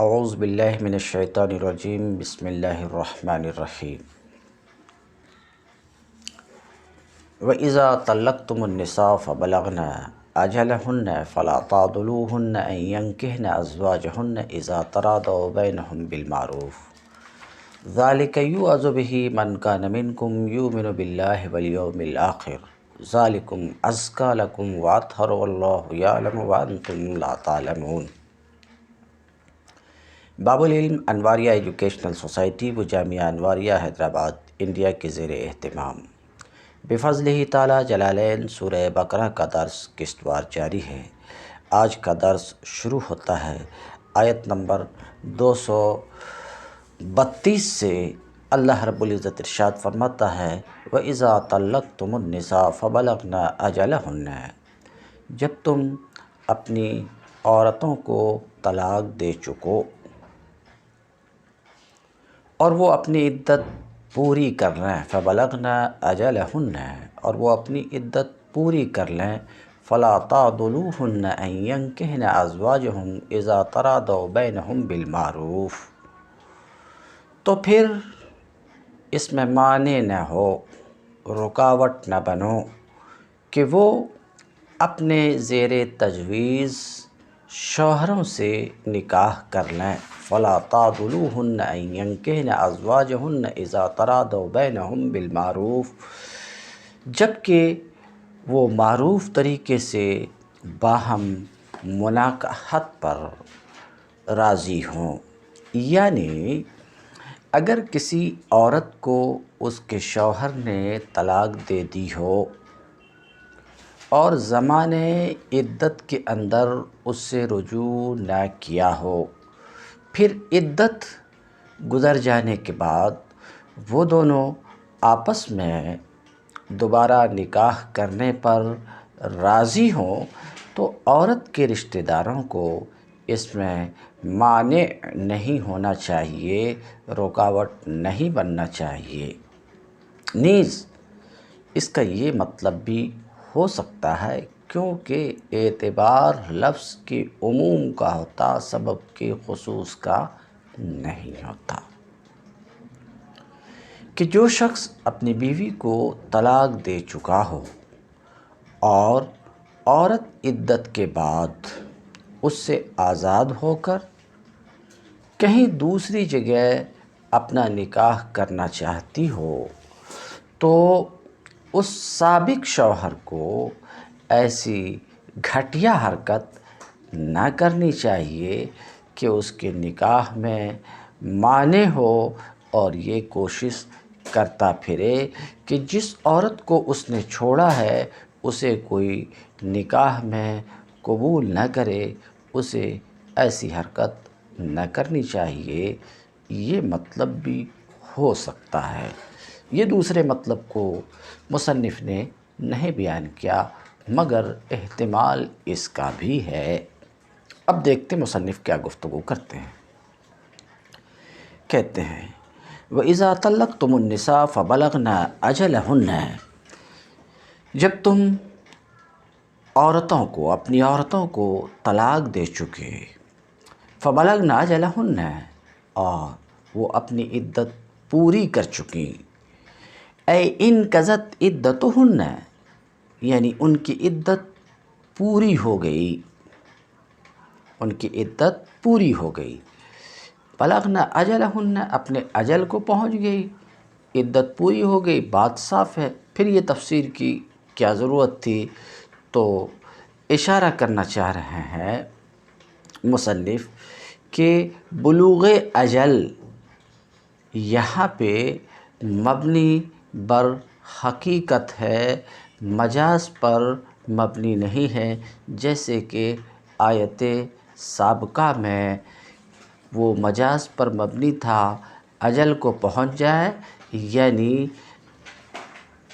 اعوذ باللہ من الشیطان الرجیم بسم اللہ الرحمن الرحیم وَإِذَا طَلَّقْتُمُ النِّسَاءَ فَبَلَغْنَ أَجَلَهُنَّ فَلَا تَعْضُلُوهُنَّ أَن يَنكِحْنَ أَزْوَاجَهُنَّ إِذَا تَرَاضَوْا بَيْنَهُم بِالْمَعْرُوفِ ذَلِكَ يُوعَظُ بِهِ مَنْ كَانَ مِنْكُمْ يُؤْمِنُ بِاللَّهِ وَالْيَوْمِ الْآخِرِ ذَلِكُمْ أَزْكَىٰ لَكُمْ وَأَطْهَرُ وَاللَّهُ يَعْلَمُ وَأَنْتُمْ لَا تَعْلَمُونَ۔ باب العلم انواریہ ایجوکیشنل سوسائٹی و جامعہ انواریہ حیدرآباد انڈیا کے زیر اہتمام بفضلہ تعالی جلالین سورہ بقرہ کا درس قسط وار جاری ہے۔ آج کا درس شروع ہوتا ہے آیت نمبر 232 سے۔ اللہ رب العزت ارشاد فرماتا ہے وَإِذَا طَلَّقْتُمُ النِّسَاءَ فَبَلَغْنَ أَجَلَهُنَّ، جب تم اپنی عورتوں کو طلاق دے چکو اور وہ اپنی عدت پوری کر لیں، فَبَلَغْنَ أَجَلَهُنَّ، اور وہ اپنی عدت پوری کر لیں، فَلَا تَعْضُلُوهُنَّ أَن يَنكِحْنَ أَزْوَاجَهُنَّ إِذَا تَرَاضَوْا بَيْنَهُم بِالْمَعْرُوفِ، تو پھر اس میں مانع نہ ہو، رکاوٹ نہ بنو کہ وہ اپنے زیر تجویز شوہروں سے نکاح کر لیں۔ فَلَا تَعْضُلُوهُنَّ أَن يَنكِحْنَ أَزْوَاجَهُنَّ إِذَا تَرَاضَوْا بَيْنَهُم بِالْمَعْرُوفِ، جبکہ وہ معروف طریقے سے باہم مناکحت پر راضی ہوں۔ یعنی اگر کسی عورت کو اس کے شوہر نے طلاق دے دی ہو اور زمانے عدت کے اندر اس سے رجوع نہ کیا ہو، پھر عدت گزر جانے کے بعد وہ دونوں آپس میں دوبارہ نکاح کرنے پر راضی ہوں تو عورت کے رشتہ داروں کو اس میں مانع نہیں ہونا چاہیے، رکاوٹ نہیں بننا چاہیے۔ نیز اس کا یہ مطلب بھی ہو سکتا ہے کیونکہ اعتبار لفظ کے عموم کا ہوتا، سبب کے خصوص کا نہیں ہوتا، کہ جو شخص اپنی بیوی کو طلاق دے چکا ہو اور عورت عدت کے بعد اس سے آزاد ہو کر کہیں دوسری جگہ اپنا نکاح کرنا چاہتی ہو تو اس سابق شوہر کو ایسی گھٹیا حرکت نہ کرنی چاہیے کہ اس کے نکاح میں مانع ہو اور یہ کوشش کرتا پھرے کہ جس عورت کو اس نے چھوڑا ہے اسے کوئی نکاح میں قبول نہ کرے، اسے ایسی حرکت نہ کرنی چاہیے۔ یہ مطلب بھی ہو سکتا ہے۔ یہ دوسرے مطلب کو مصنف نے نہیں بیان کیا مگر احتمال اس کا بھی ہے۔ اب دیکھتے مصنف کیا گفتگو کرتے ہیں۔ کہتے ہیں وَإِذَا طَلَّقْتُمُ النِّسَاءَ فَبَلَغْنَ أَجَلَهُنَّ، جب تم اپنی عورتوں کو طلاق دے چکے، فَبَلَغْنَ أَجَلَهُنَّ، اور وہ اپنی عدت پوری کر چکیں، اَيْ انقضت عدتهن، یعنی ان کی عدت پوری ہو گئی، ان کی عدت پوری ہو گئی۔ بلغن اجلہن، اپنے اجل کو پہنچ گئی، عدت پوری ہو گئی، بات صاف ہے، پھر یہ تفسیر کی کیا ضرورت تھی؟ تو اشارہ کرنا چاہ رہے ہیں مصنف کہ بلوغ اجل یہاں پہ مبنی بر حقیقت ہے، مجاز پر مبنی نہیں ہے، جیسے کہ آیت سابقہ میں وہ مجاز پر مبنی تھا، اجل کو پہنچ جائے یعنی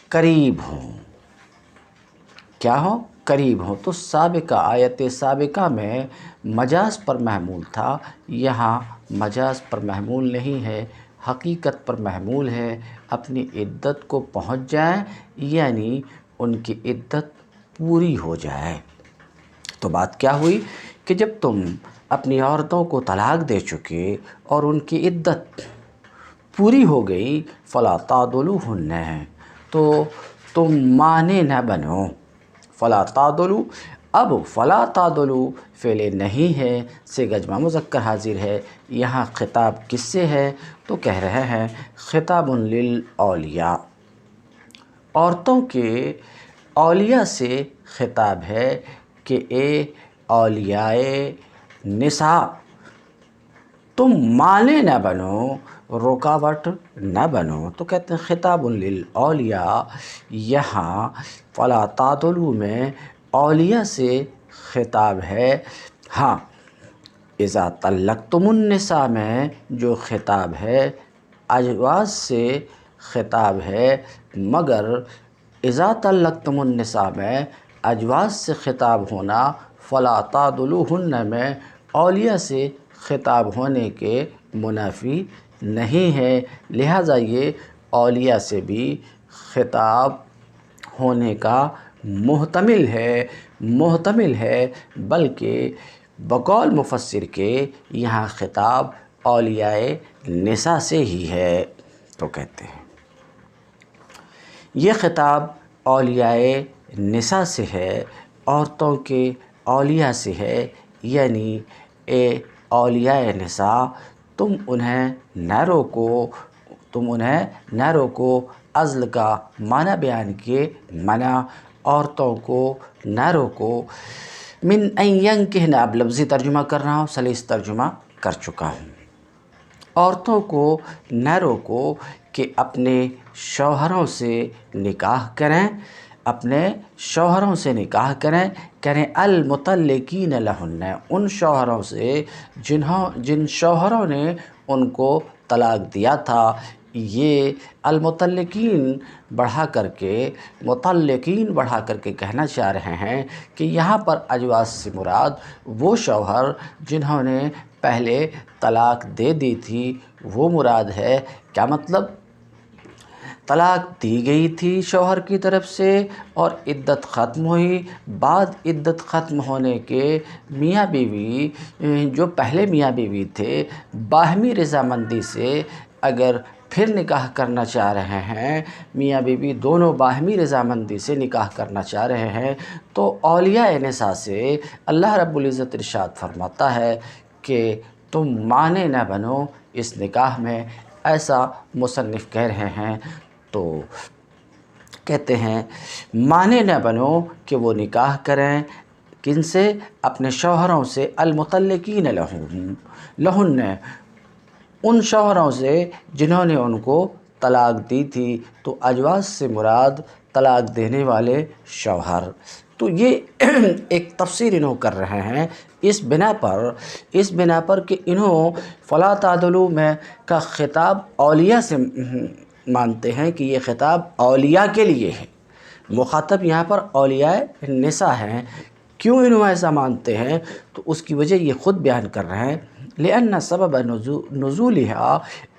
قریب ہوں۔ کیا ہو؟ قریب ہوں۔ تو سابقہ آیت سابقہ میں مجاز پر محمول تھا، یہاں مجاز پر محمول نہیں ہے، حقیقت پر محمول ہے، اپنی عدت کو پہنچ جائیں یعنی ان کی عدت پوری ہو جائے۔ تو بات کیا ہوئی کہ جب تم اپنی عورتوں کو طلاق دے چکے اور ان کی عدت پوری ہو گئی، فلا تعضلوہن، تو تم مانے نہ بنو. فلا تعضلوا، اب فلا تعضلوا فعل نہیں ہے، صیغہ جمع مذکر حاضر ہے. یہاں خطاب کس سے ہے؟ تو کہہ رہے ہیں خطاب للاولیاء، عورتوں کے اولیاء سے خطاب ہے کہ اے اولیاء نساء، تم مانے نہ بنو، رکاوٹ نہ بنو. تو کہتے ہیں خطاب للاولیاء، یہاں فلا تعضلوا میں اولیاء سے خطاب ہے. ہاں، اذا طلقتم النساء میں جو خطاب ہے ازواج سے خطاب ہے، مگر اذا طلقتم النساء میں ازواج سے خطاب ہونا فلا تعضلوہن میں اولیاء سے خطاب ہونے کے منافی نہیں ہے، لہٰذا یہ اولیاء سے بھی خطاب ہونے کا محتمل ہے، بلکہ بقول مفسر کے یہاں خطاب اولیاء نساء سے ہی ہے. تو کہتے ہیں یہ خطاب اولیاء نساء سے ہے، عورتوں کے اولیاء سے ہے، یعنی اے اولیاء نساء، تم انہیں نہ روکو. عزل کا معنی بیان کیے، منع، عورتوں کو نہ روکو. من ان ینکحن، اب لفظی ترجمہ کر رہا ہوں، سلیس ترجمہ کر چکا ہوں. عورتوں کو نہ روکو کہ اپنے شوہروں سے نکاح کریں، کریں المطلقین لہن، ان شوہروں سے جن شوہروں نے ان کو طلاق دیا تھا. یہ المطلقین بڑھا کر کے کہنا چاہ رہے ہیں کہ یہاں پر ازواج سے مراد وہ شوہر جنہوں نے پہلے طلاق دے دی تھی وہ مراد ہے. کیا مطلب؟ طلاق دی گئی تھی شوہر کی طرف سے اور عدت ختم ہوئی، بعد عدت ختم ہونے کے میاں بیوی جو پہلے میاں بیوی تھے باہمی رضامندی سے اگر پھر نکاح کرنا چاہ رہے ہیں، میاں بیوی دونوں باہمی رضامندی سے نکاح کرنا چاہ رہے ہیں، تو اولیاء نساء سے اللہ رب العزت ارشاد فرماتا ہے کہ تم مانے نہ بنو اس نکاح میں، ایسا مصنف کہہ رہے ہیں. تو کہتے ہیں مانے نہ بنو کہ وہ نکاح کریں، کن سے؟ اپنے شوہروں سے، المطلقین لہن، ان شوہروں سے جنہوں نے ان کو طلاق دی تھی. تو ازواج سے مراد طلاق دینے والے شوہر. تو یہ ایک تفسیر انہوں کر رہے ہیں اس بنا پر کہ انہوں فلا تعضلوا میں کا خطاب اولیاء سے مانتے ہیں کہ یہ خطاب اولیاء کے لیے ہے، مخاطب یہاں پر اولیاء نساء ہیں. کیوں انہوں ایسا مانتے ہیں؟ تو اس کی وجہ یہ خود بیان کر رہے ہیں. لأن سبب نزولها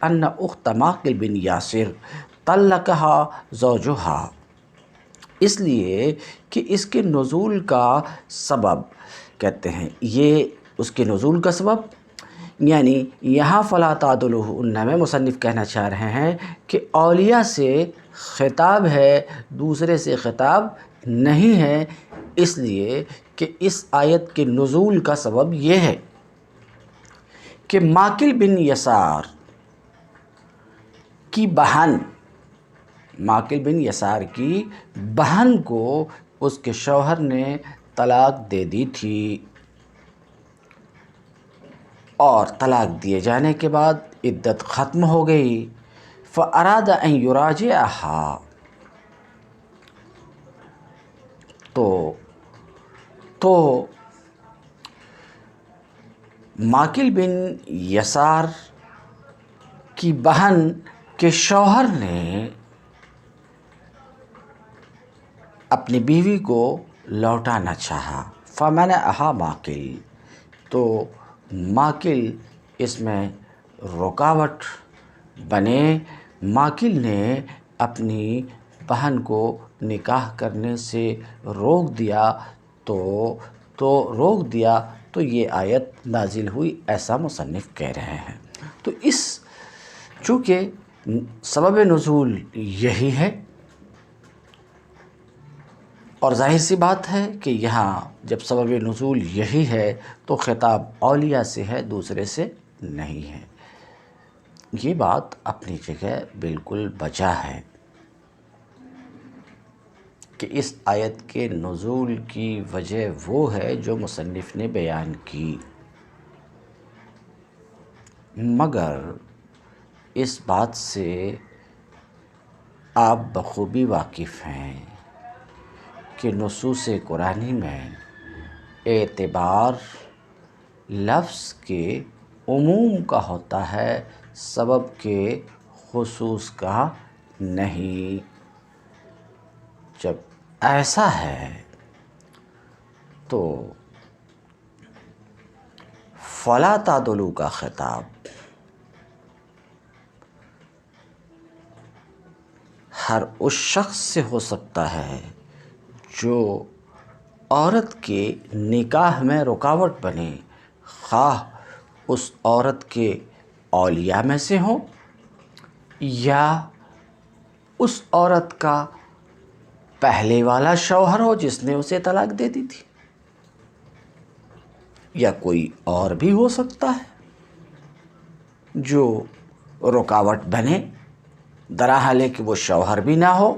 ان اخت معقل بن یاسر طلقها زوجها، اس لیے کہ اس کے نزول کا سبب، کہتے ہیں یہ اس کے نزول کا سبب، یعنی یہاں فلا تعضلوہن میں مصنف کہنا چاہ رہے ہیں کہ اولیاء سے خطاب ہے، دوسرے سے خطاب نہیں ہے، اس لیے کہ اس آیت کے نزول کا سبب یہ ہے کہ معقل بن یسار کی بہن کو اس کے شوہر نے طلاق دے دی تھی، اور طلاق دیے جانے کے بعد عدت ختم ہو گئی. فَأَرَادَ أَن يُرَاجِعَهَا، تو معقل بن یسار کی بہن کے شوہر نے اپنی بیوی کو لوٹانا چاہا. فَمَنَعَهَا معقل، تو معقل اس میں رکاوٹ بنے. معقل نے اپنی بہن کو نکاح کرنے سے روک دیا، تو یہ آیت نازل ہوئی، ایسا مصنف کہہ رہے ہیں۔ تو اس چونکہ سبب نزول یہی ہے، اور ظاہر سی بات ہے کہ یہاں جب سبب نزول یہی ہے تو خطاب اولیاء سے ہے، دوسرے سے نہیں ہے۔ یہ بات اپنی جگہ بالکل بجا ہے کہ اس آیت کے نزول کی وجہ وہ ہے جو مصنف نے بیان کی، مگر اس بات سے آپ بخوبی واقف ہیں کہ نصوص قرآنی میں اعتبار لفظ کے عموم کا ہوتا ہے، سبب کے خصوص کا نہیں۔ جب ایسا ہے تو فلا تعدلوا کا خطاب ہر اس شخص سے ہو سکتا ہے جو عورت کے نکاح میں رکاوٹ بنے، خواہ اس عورت کے اولیاء میں سے ہوں یا اس عورت کا پہلے والا شوہر ہو جس نے اسے طلاق دے دی تھی، یا کوئی اور بھی ہو سکتا ہے جو رکاوٹ بنے، درحالے کہ وہ شوہر بھی نہ ہو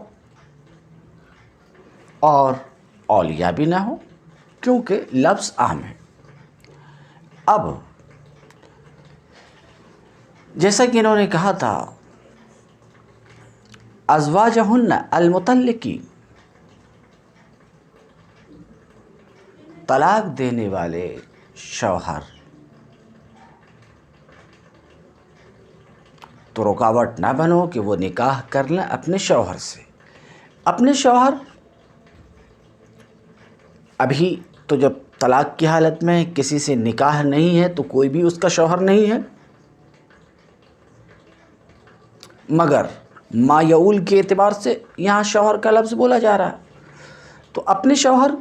اور اولیاء بھی نہ ہو، کیونکہ لفظ عام ہے۔ اب جیسا کہ انہوں نے کہا تھا ازواجہن المطلقین، طلاق دینے والے شوہر، تو رکاوٹ نہ بنو کہ وہ نکاح کر لیں اپنے شوہر سے۔ اپنے شوہر ابھی تو جب طلاق کی حالت میں کسی سے نکاح نہیں ہے تو کوئی بھی اس کا شوہر نہیں ہے، مگر ما یعول کے اعتبار سے یہاں شوہر کا لفظ بولا جا رہا ہے، تو اپنے شوہر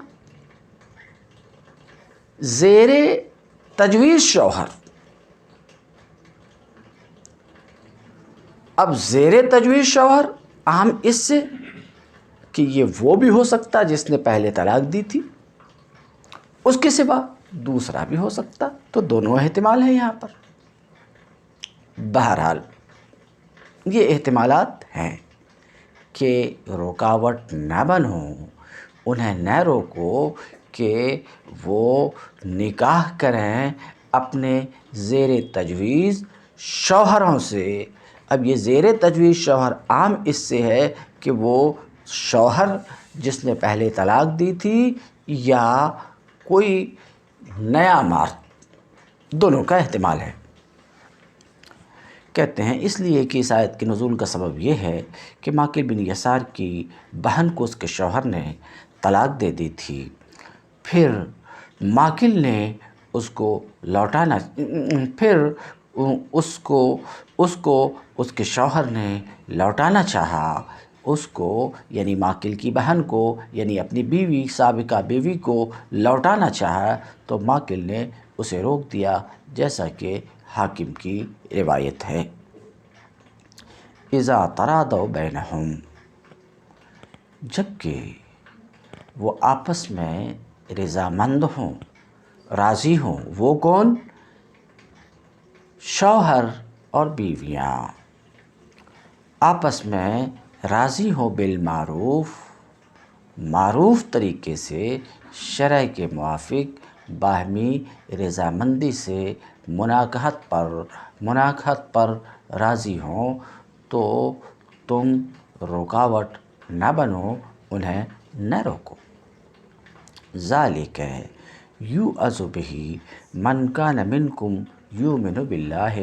زیر تجویز شوہر، اب زیر تجویز شوہر اہم اس سے کہ یہ وہ بھی ہو سکتا جس نے پہلے طلاق دی تھی، اس کے سوا دوسرا بھی ہو سکتا، تو دونوں احتمال ہیں یہاں پر۔ بہرحال یہ احتمالات ہیں کہ رکاوٹ نہ بنو، انہیں نہ روکو کہ وہ نکاح کریں اپنے زیر تجویز شوہروں سے۔ اب یہ زیر تجویز شوہر عام اس سے ہے کہ وہ شوہر جس نے پہلے طلاق دی تھی یا کوئی نیا مرد، دونوں کا احتمال ہے۔ کہتے ہیں اس لیے کہ اس آیت کے نزول کا سبب یہ ہے کہ ماکل بن یسار کی بہن کو اس کے شوہر نے طلاق دے دی تھی، پھر ماکل نے اس کو لوٹانا، پھر اس کے شوہر نے لوٹانا چاہا، اس کو یعنی ماکل کی بہن کو، یعنی اپنی بیوی، سابقہ بیوی کو لوٹانا چاہا، تو ماکل نے اسے روک دیا، جیسا کہ حاکم کی روایت ہے۔ اذا تراضوا بینہم، جبکہ وہ آپس میں رضامند ہوں، راضی ہوں۔ وہ کون؟ شوہر اور بیویاں آپس میں راضی ہوں، بالمعروف، معروف طریقے سے، شرع کے موافق، باہمی رضامندی سے مناکحت پر راضی ہوں، تو تم رکاوٹ نہ بنو، انہیں نہ روکو۔ ذالک یوعظ بہ من کان منکم یؤمن باللہ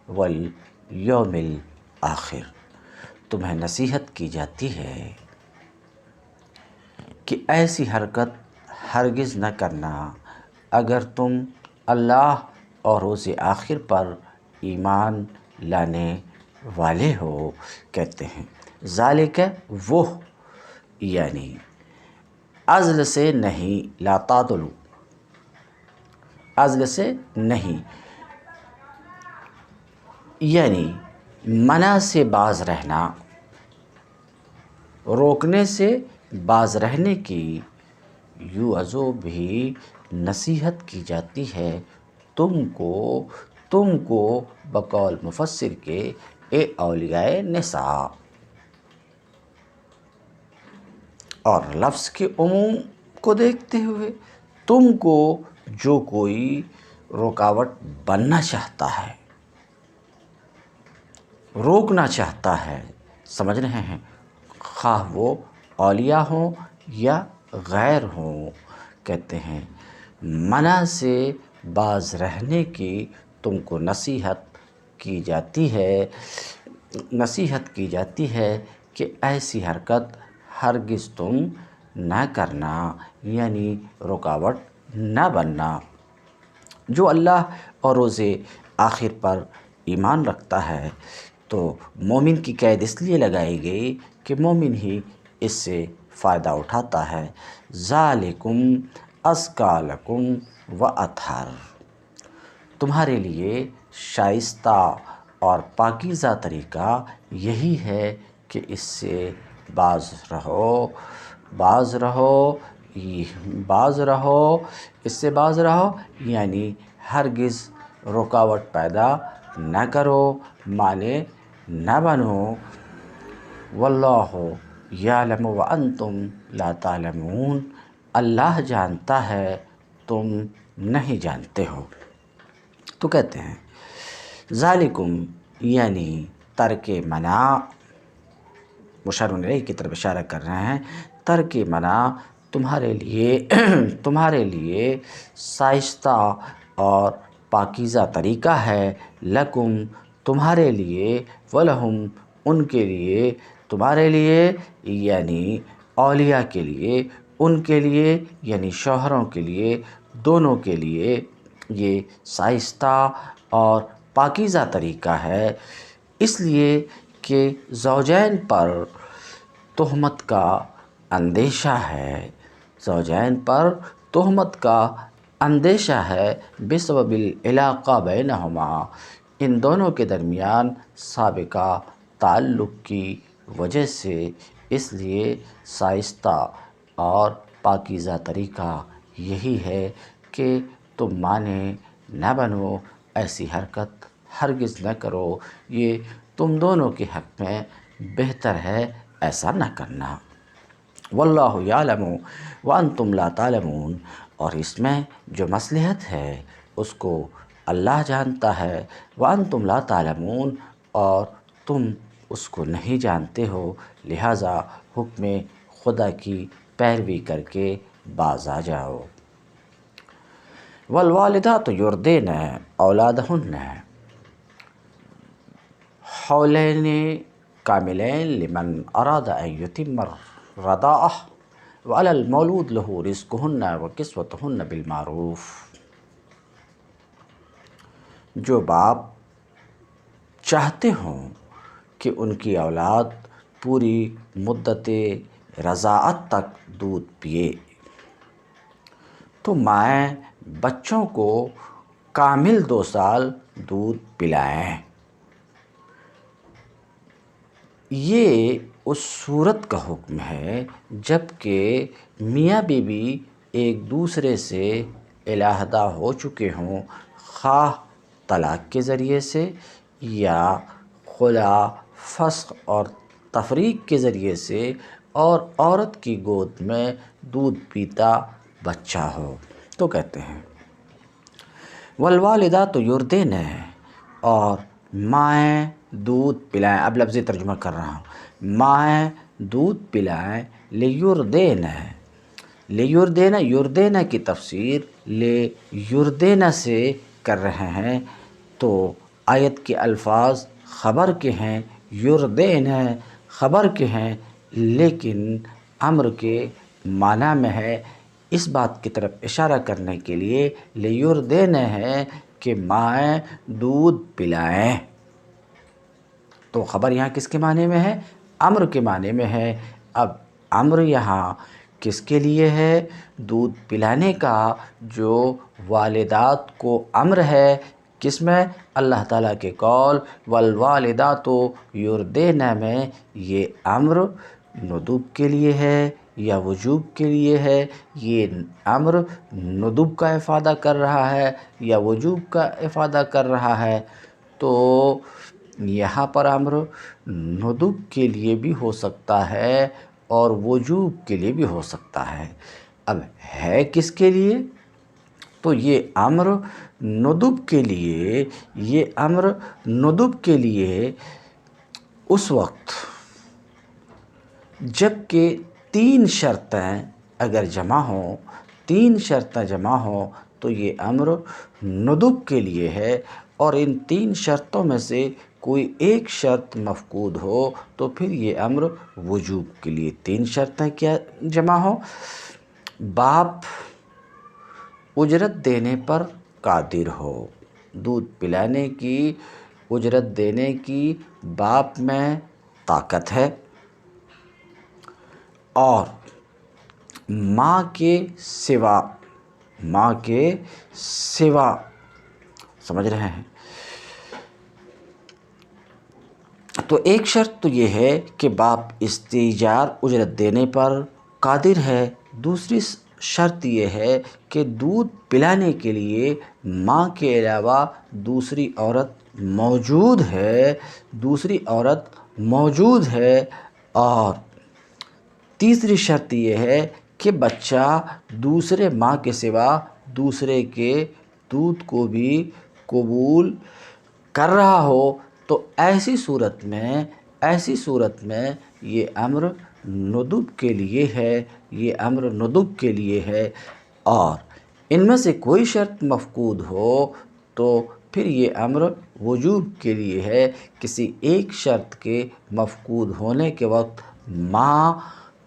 والیوم الآخر، تمہیں نصیحت کی جاتی ہے کہ ایسی حرکت ہرگز نہ کرنا اگر تم اللہ اور روز آخر پر ایمان لانے والے ہو۔ کہتے ہیں ذالک وہ، یعنی عزل سے نہیں، لا تعدلوا، ازل سے نہیں، یعنی منع سے باز رہنا، روکنے سے باز رہنے کی یوعظو بھی نصیحت کی جاتی ہے تم کو بقول مفسر کے اے اولیاء نساء، اور لفظ کے عموم کو دیکھتے ہوئے تم کو جو کوئی رکاوٹ بننا چاہتا ہے، روکنا چاہتا ہے، سمجھ رہے ہیں، خواہ وہ اولیاء ہوں یا غیر ہوں، کہتے ہیں منع سے باز رہنے کی تم کو نصیحت کی جاتی ہے کہ ایسی حرکت ہرگز تم نہ کرنا، یعنی رکاوٹ نہ بننا۔ جو اللہ اور روز آخر پر ایمان رکھتا ہے تو مومن کی قید اس لیے لگائی گئی کہ مومن ہی اس سے فائدہ اٹھاتا ہے۔ ذالکم ازکی لکم واطہر، تمہارے لیے شائستہ اور پاکیزہ طریقہ یہی ہے کہ اس سے باز رہو، یعنی ہرگز رکاوٹ پیدا نہ کرو، مانے نہ بنو۔ واللہ یعلم وانتم لا تعلمون، اللہ جانتا ہے تم نہیں جانتے ہو۔ تو کہتے ہیں ذالکم یعنی ترک منع، مشار الیہ کی طرف اشارہ کر رہے ہیں، ترک منع تمہارے لیے شائستہ اور پاکیزہ طریقہ ہے، لکم تمہارے لیے، ولہم ان کے لیے، تمہارے لیے یعنی اولیاء کے لیے، ان کے لیے یعنی شوہروں کے لیے، دونوں کے لیے یہ شائستہ اور پاکیزہ طریقہ ہے، اس لیے کہ زوجین پر تہمت کا اندیشہ ہے، بسبب العلاقہ بینہما، ان دونوں کے درمیان سابقہ تعلق کی وجہ سے، اس لیے شائستہ اور پاکیزہ طریقہ یہی ہے کہ تم مانے نہ بنو، ایسی حرکت ہرگز نہ کرو، یہ تم دونوں کے حق میں بہتر ہے ایسا نہ کرنا۔ واللہ یعلم وانتم لا تعلمون، اور اس میں جو مصلحت ہے اس کو اللہ جانتا ہے، وانتم لا تعلمون، اور تم اس کو نہیں جانتے ہو، لہٰذا حکم خدا کی پیروی کر کے باز آ جاؤ۔ والوالدات یرضعن اولادہن حولین کاملین لمن اراد ان یتم الرضاعہ وعلی المولود لہ رزقہن وکسوتہن بالمعروف۔ جو باپ چاہتے ہوں کہ ان کی اولاد پوری مدت رضاعت تک دودھ پیے تو مائیں بچوں کو کامل 2 سال دودھ پلائیں۔ یہ اس صورت کا حکم ہے جب کہ میاں بیوی ایک دوسرے سے علیحدہ ہو چکے ہوں، خواہ طلاق کے ذریعے سے یا خلا، فسخ اور تفریق کے ذریعے سے، اور عورت کی گود میں دودھ پیتا بچہ ہو۔ تو کہتے ہیں والوالدات یرضعن، اور مائیں دودھ پلائیں، اب لفظی ترجمہ کر رہا ہوں، مائیں دودھ پلائیں، یردین کی تفسیر لیردین سے کر رہے ہیں، تو آیت کے الفاظ خبر کے ہیں، یردین خبر کے ہیں، لیکن امر کے معنی میں ہے، اس بات کی طرف اشارہ کرنے کے لیے لیردین ہے کہ مائیں دودھ پلائیں۔ تو خبر یہاں کس کے معنی میں ہے؟ امر کے معنی میں ہے۔ اب امر یہاں کس کے لیے ہے؟ دودھ پلانے کا جو والدات کو امر ہے، کس میں؟ اللہ تعالیٰ کے قول والوالدات یردین میں یہ امر ندب کے لیے ہے یا وجوب کے لیے ہے؟ یہ امر ندب کا افادہ کر رہا ہے یا وجوب کا افادہ کر رہا ہے؟ تو یہاں پر امر ندب کے لیے بھی ہو سکتا ہے اور وجوب کے لیے بھی ہو سکتا ہے۔ اب ہے کس کے لیے؟ تو یہ امر ندب کے لیے، یہ امر ندب کے لیے اس وقت جب کہ 3 شرطیں اگر جمع ہوں، 3 شرطیں جمع ہوں تو یہ امر ندب کے لیے ہے، اور ان 3 شرطوں میں سے کوئی ایک شرط مفقود ہو تو پھر یہ امر وجوب کے لیے۔ 3 شرطیں کیا جمع ہوں؟ باپ اجرت دینے پر قادر ہو، دودھ پلانے کی اجرت دینے کی باپ میں طاقت ہے، اور ماں کے سوا سمجھ رہے ہیں؟ تو ایک شرط تو یہ ہے کہ باپ استیجار اجرت دینے پر قادر ہے، دوسری شرط یہ ہے کہ دودھ پلانے کے لیے ماں کے علاوہ دوسری عورت موجود ہے، اور تیسری شرط یہ ہے کہ بچہ دوسرے ماں کے سوا دوسرے کے دودھ کو بھی قبول کر رہا ہو، تو ایسی صورت میں یہ امر ندب کے لیے ہے، یہ امر ندب کے لیے ہے، اور ان میں سے کوئی شرط مفقود ہو تو پھر یہ امر وجوب کے لیے ہے۔ کسی ایک شرط کے مفقود ہونے کے وقت ماں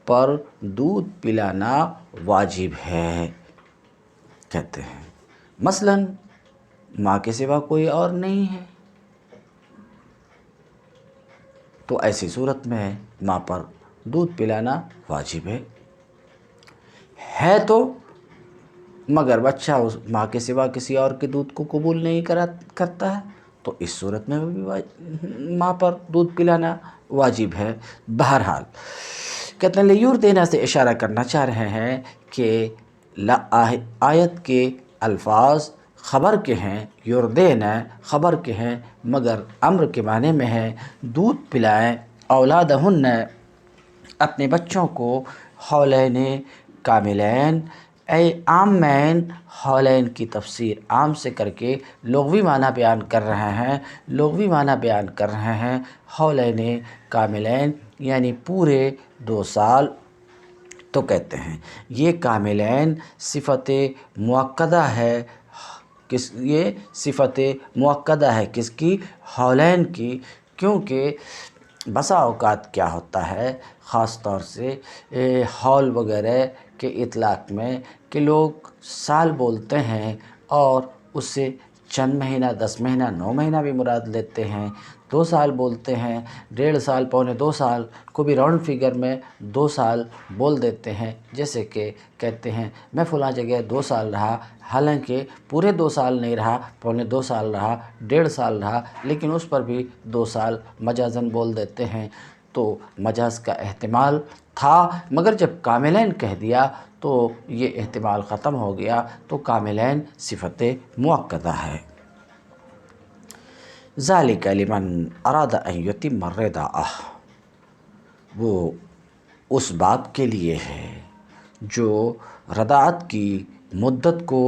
پر دودھ پلانا واجب ہے، کہتے ہیں مثلاً ماں کے سوا کوئی اور نہیں ہے، تو ایسی صورت میں ماں پر دودھ پلانا واجب ہے تو، مگر بچہ اس ماں کے سوا کسی اور کے دودھ کو قبول نہیں کرتا ہے، تو اس صورت میں بھی ماں پر دودھ پلانا واجب ہے۔ بہرحال کہتے ہیں لیوردینا سے اشارہ کرنا چاہ رہے ہیں کہ آیت کے الفاظ خبر کے ہیں، یردینا خبر کے ہیں، مگر امر کے معنی میں ہے۔ دودھ پلائیں اولادہن، اپنے بچوں کو، حولین کاملین اے عامین، حولین کی تفسیر عام سے کر کے لغوی معنی بیان کر رہے ہیں۔ حولین کاملین یعنی پورے 2 سال، تو کہتے ہیں یہ کاملین صفت مؤکدہ ہے، یہ صفت مؤکدہ ہے کس کی؟ حولین کی، کیونکہ بسا اوقات کیا ہوتا ہے خاص طور سے حول وغیرہ کے اطلاق میں کہ لوگ سال بولتے ہیں اور اس سے چند مہینہ، 10 مہینہ، 9 مہینہ بھی مراد لیتے ہیں، 2 سال بولتے ہیں، 1.5 سال، پونے 2 سال کو بھی راؤنڈ فگر میں 2 سال بول دیتے ہیں، جیسے کہ کہتے ہیں میں فلاں جگہ 2 سال رہا، حالانکہ پورے 2 سال نہیں رہا، پونے 2 سال رہا، 1.5 سال رہا، لیکن اس پر بھی 2 سال مجازاً بول دیتے ہیں، تو مجاز کا احتمال تھا، مگر جب کاملین کہہ دیا تو یہ احتمال ختم ہو گیا، تو کاملین صفت مؤکدہ ہے۔ ذالک لمن اراد ان یتم الرضاعہ، وہ اس باپ کے لیے ہے جو رضاعت کی مدت کو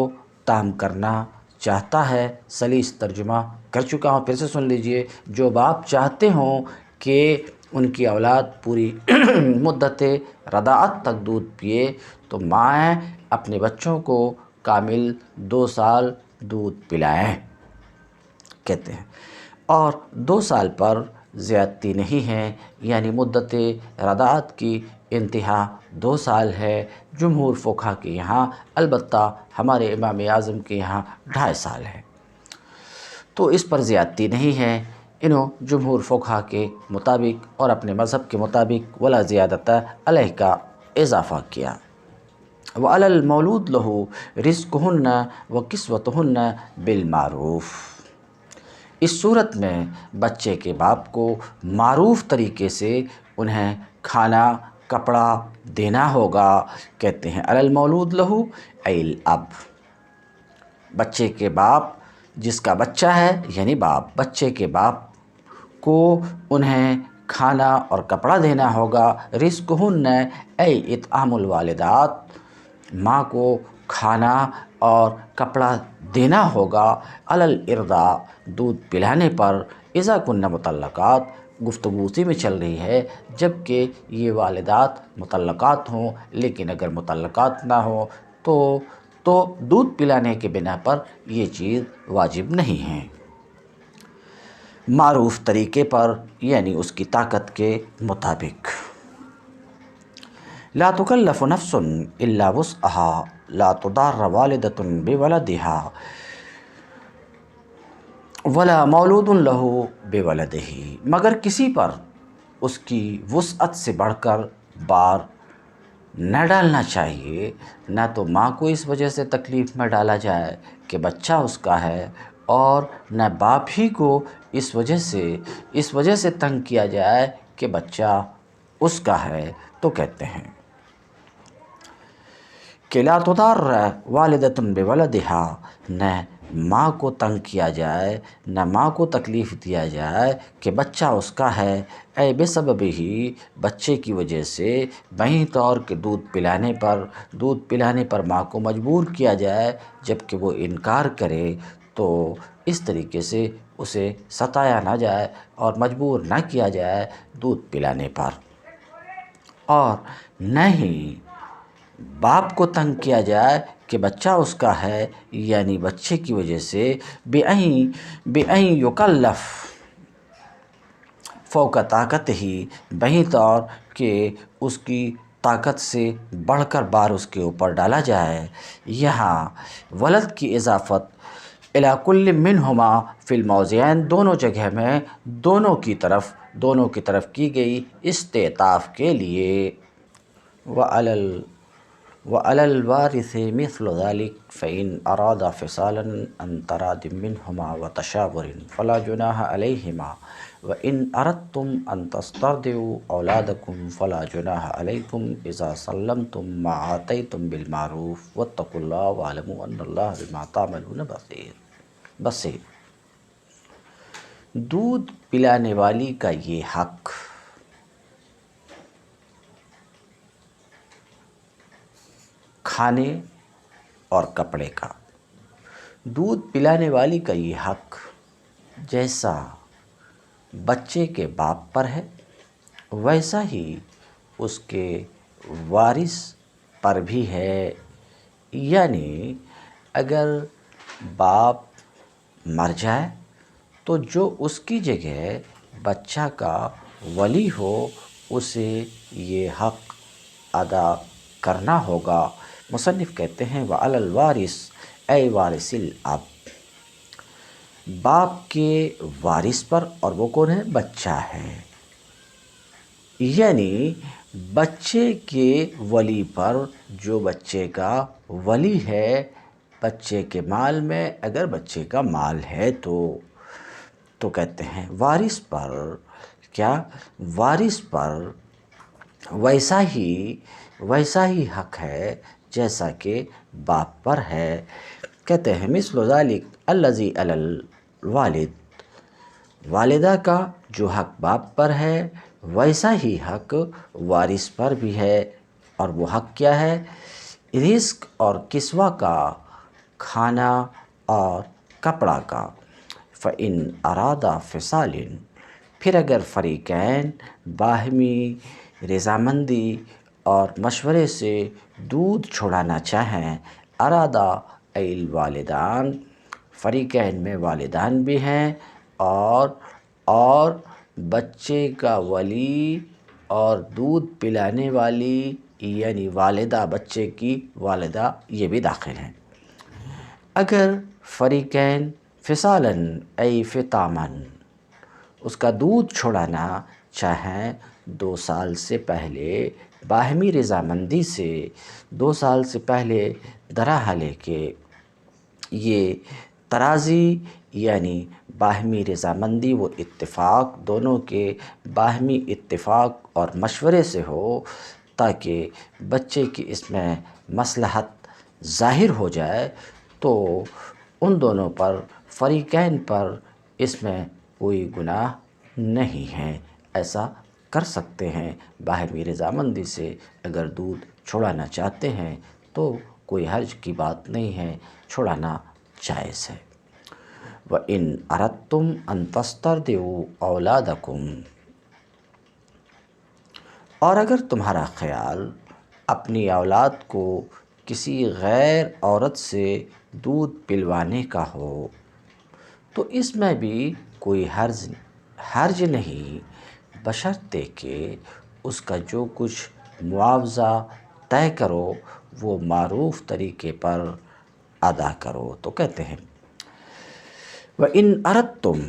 تام کرنا چاہتا ہے۔ سلیس ترجمہ کر چکا ہوں، پھر سے سن لیجئے۔ جو باپ چاہتے ہوں کہ ان کی اولاد پوری مدت رضاعت تک دودھ پیے، تو مائیں اپنے بچوں کو کامل 2 سال دودھ پلائیں، کہتے ہیں، اور 2 سال پر زیادتی نہیں ہے، یعنی مدت رضاعت کی انتہا 2 سال ہے جمہور فقہا کے یہاں، البتہ ہمارے امام اعظم کے یہاں 2.5 سال ہے، تو اس پر زیادتی نہیں ہے۔ انہوں جمہور فقہا کے مطابق اور اپنے مذہب کے مطابق ولا زیادتہ علیہ کا اضافہ کیا۔ وعلی المولود لہ رزقہن وکسوتہن بالمعروف۔ اس صورت میں بچے کے باپ کو معروف طریقے سے انہیں کھانا کپڑا دینا ہوگا۔ کہتے ہیں علی المولود لہ ای الاب، بچے کے باپ جس کا بچہ ہے یعنی باپ، بچے کے باپ کو انہیں کھانا اور کپڑا دینا ہوگا۔ رزقہن ای اطعام الوالدات، ماں کو کھانا اور کپڑا دینا ہوگا۔ علی الارضاء، دودھ پلانے پر۔ اذا کن مطلقات، گفتگو اسی میں چل رہی ہے جب کہ یہ والدات مطلقات ہوں، لیکن اگر مطلقات نہ ہوں تو دودھ پلانے کے بنا پر یہ چیز واجب نہیں ہے، معروف طریقے پر یعنی اس کی طاقت کے مطابق۔ لا تکلف نفس الا وسعها لا تضار والدة بولدها ولا مولود لہ بولدہ، مگر کسی پر اس کی وسعت سے بڑھ کر بار نہ ڈالنا چاہیے، نہ تو ماں کو اس وجہ سے تکلیف میں ڈالا جائے کہ بچہ اس کا ہے، اور نہ باپ ہی کو اس وجہ سے تنگ کیا جائے کہ بچہ اس کا ہے۔ تو کہتے ہیں کہ لا تضار والدۃ بولدہا، نہ ماں کو تنگ کیا جائے، نہ ماں کو تکلیف دیا جائے کہ بچہ اس کا ہے، اے بسبب ہی، بچے کی وجہ سے، بہیں طور کہ دودھ پلانے پر ماں کو مجبور کیا جائے جب کہ وہ انکار کرے، تو اس طریقے سے اسے ستایا نہ جائے اور مجبور نہ کیا جائے دودھ پلانے پر، اور نہ ہی باپ کو تنگ کیا جائے کہ بچہ اس کا ہے، یعنی بچے کی وجہ سے بِأَن یکلف فوق طاقت ہی، بہیں طور کہ اس کی طاقت سے بڑھ کر بار اس کے اوپر ڈالا جائے۔ یہاں ولد کی اضافت الی کل منہما فی الموضعین، دونوں جگہ میں دونوں کی طرف کی گئی استعطاف کے لیے۔ وعلی الوارث مثل ذلك فإن أرادا فصالا عن تراض منهما وتشاور فلا جناح عليهما وإن أردتم أن تسترضعوا أولادكم فلا جناح عليكم إذا سلمتم ما آتيتم بالمعروف واتقوا الله واعلموا أن الله بما تعملون بصیر۔ دودھ پلانے والی کا یہ حق کھانے اور کپڑے کا، دودھ پلانے والی کا یہ حق جیسا بچے کے باپ پر ہے ویسا ہی اس کے وارث پر بھی ہے، یعنی اگر باپ مر جائے تو جو اس کی جگہ بچہ کا ولی ہو اسے یہ حق ادا کرنا ہوگا۔ مصنف کہتے ہیں وعلی الوارث اے وارث الاب، باپ کے وارث پر، اور وہ کون ہے؟ بچہ ہے، یعنی بچے کے ولی پر، جو بچے کا ولی ہے، بچے کے مال میں اگر بچے کا مال ہے تو کہتے ہیں وارث پر کیا؟ وارث پر ویسا ہی حق ہے جیسا کہ باپ پر ہے۔ کہتے ہیں مثل ذلک الذی علی الوالد، والدہ کا جو حق باپ پر ہے ویسا ہی حق وارث پر بھی ہے، اور وہ حق کیا ہے؟ رزق اور کسوہ کا، کھانا اور کپڑا کا۔ فإن أرادا فصال، پھر اگر فریقین باہمی رضامندی اور مشورے سے دودھ چھڑانا چاہیں، ارادہ ای الوالدان، فریقین میں والدان بھی ہیں اور بچے کا ولی اور دودھ پلانے والی یعنی والدہ، بچے کی والدہ، یہ بھی داخل ہیں۔ اگر فریقین فصالاً ای فطاماً، اس کا دودھ چھڑانا چاہیں 2 سال سے پہلے باہمی رضامندی سے 2 سال سے پہلے درا لے کے یہ ترازی یعنی باہمی رضامندی و اتفاق دونوں کے باہمی اتفاق اور مشورے سے ہو، تاکہ بچے کی اس میں مصلحت ظاہر ہو جائے، تو ان دونوں پر فریقین پر اس میں کوئی گناہ نہیں ہے، ایسا کر سکتے ہیں۔ باہمی رضامندی سے اگر دودھ چھڑانا چاہتے ہیں تو کوئی حرج کی بات نہیں ہے، چھڑانا جائز ہے۔ وَإِنْ أَرَدْتُمْ أَن تَسْتَرْضِعُوا أَوْلَادَكُمْ، اور اگر تمہارا خیال اپنی اولاد کو کسی غیر عورت سے دودھ پلوانے کا ہو تو اس میں بھی کوئی حرج نہیں، بشرطے کہ اس کا جو کچھ معاوضہ طے کرو وہ معروف طریقے پر ادا کرو۔ تو کہتے ہیں وَإِنْ أَرَدْتُمْ،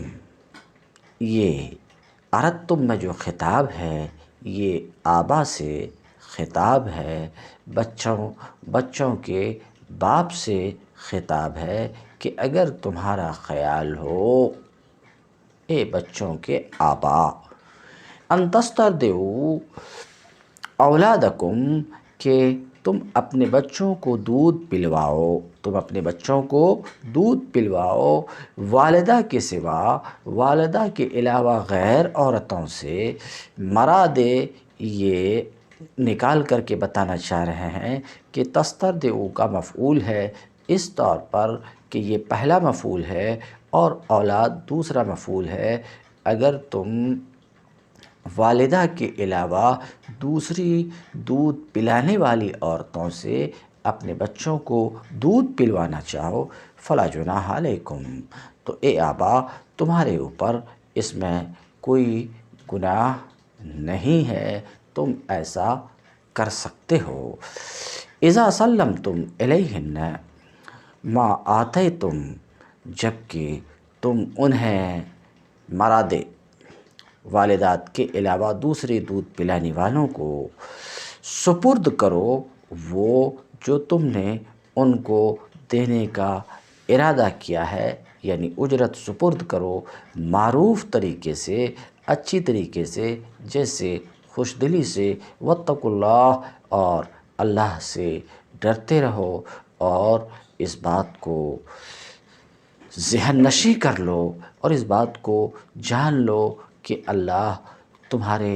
یہ اردتم میں جو خطاب ہے یہ آبا سے خطاب ہے، بچوں کے باپ سے خطاب ہے کہ اگر تمہارا خیال ہو اے بچوں کے آبا، ان تسترضعوا اولادکم، کہ تم اپنے بچوں کو دودھ پلواؤ، والدہ کے سوا، والدہ کے علاوہ غیر عورتوں سے۔ مراد یہ نکال کر کے بتانا چاہ رہے ہیں کہ تسترضعوا کا مفعول ہے اس طور پر کہ یہ پہلا مفعول ہے اور اولاد دوسرا مفعول ہے۔ اگر تم والدہ کے علاوہ دوسری دودھ پلانے والی عورتوں سے اپنے بچوں کو دودھ پلوانا چاہو، فلا جناح علیکم، تو اے آبا تمہارے اوپر اس میں کوئی گناہ نہیں ہے، تم ایسا کر سکتے ہو۔ اذا سلمتم الیہن ما آتیتم، جبکہ تم انہیں مراد والدات کے علاوہ دوسرے دودھ پلانے والوں کو سپرد کرو، وہ جو تم نے ان کو دینے کا ارادہ کیا ہے، یعنی اجرت سپرد کرو معروف طریقے سے، اچھی طریقے سے، جیسے خوش دلی سے۔ واتقوا اللہ، اور اللہ سے ڈرتے رہو، اور اس بات کو ذہن نشیں کر لو اور اس بات کو جان لو کہ اللہ تمہارے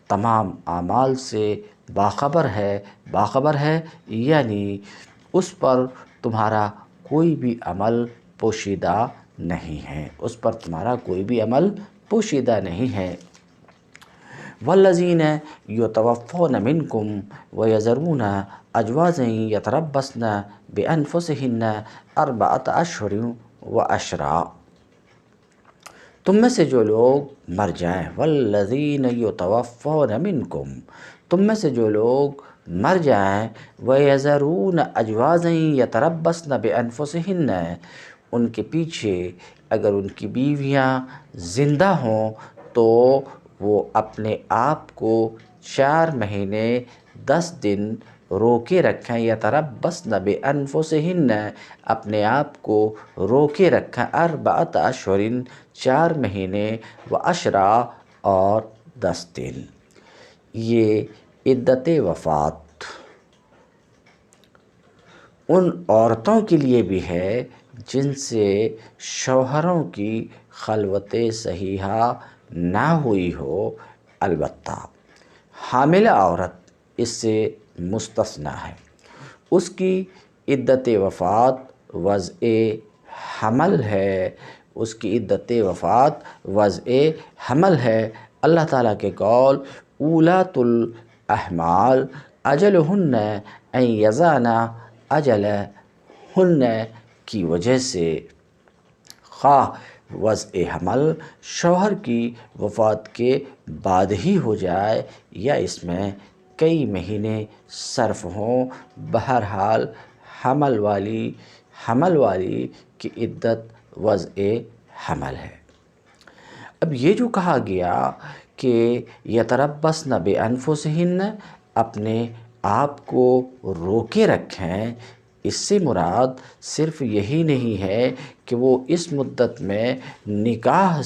تمام اعمال سے باخبر ہے، یعنی اس پر تمہارا کوئی بھی عمل پوشیدہ نہیں ہے، والذین یتوفون منکم ویذرون ازواجا یتربصن بانفسہن 4 اشہر وعشرا، تم میں سے جو لوگ مر جائیں، والذین یتوفون منکم، تم میں سے جو لوگ مر جائیں، ویذرون ازواجا یتربصن بانفسہن، ان کے پیچھے اگر ان کی بیویاں زندہ ہوں تو وہ اپنے آپ کو 4 مہینے 10 دن روکے رکھیں، یتربصن بانفسہن، اپنے آپ کو روکے رکھیں، 4 اشہر، 4 مہینے، وعشرا، اور 10 دن۔ یہ عدت وفات ان عورتوں کے لیے بھی ہے جن سے شوہروں کی خلوت صحیحہ نہ ہوئی ہو، البتہ حاملہ عورت اس سے مستثنیٰ ہے، اس کی عدت وفات وضع حمل ہے، اللہ تعالیٰ کے قول اولاۃ الاحمال اجلہن ان یضعن اجلہن کی وجہ سے، خواہ وضع حمل شوہر کی وفات کے بعد ہی ہو جائے یا اس میں کئی مہینے صرف ہوں، بہرحال حمل والی کی عدت وضع حمل ہے۔ اب یہ جو کہا گیا کہ یتربصن بانفسہن، اپنے آپ کو روکے رکھیں، اس سے مراد صرف یہی نہیں ہے کہ وہ اس مدت میں نکاح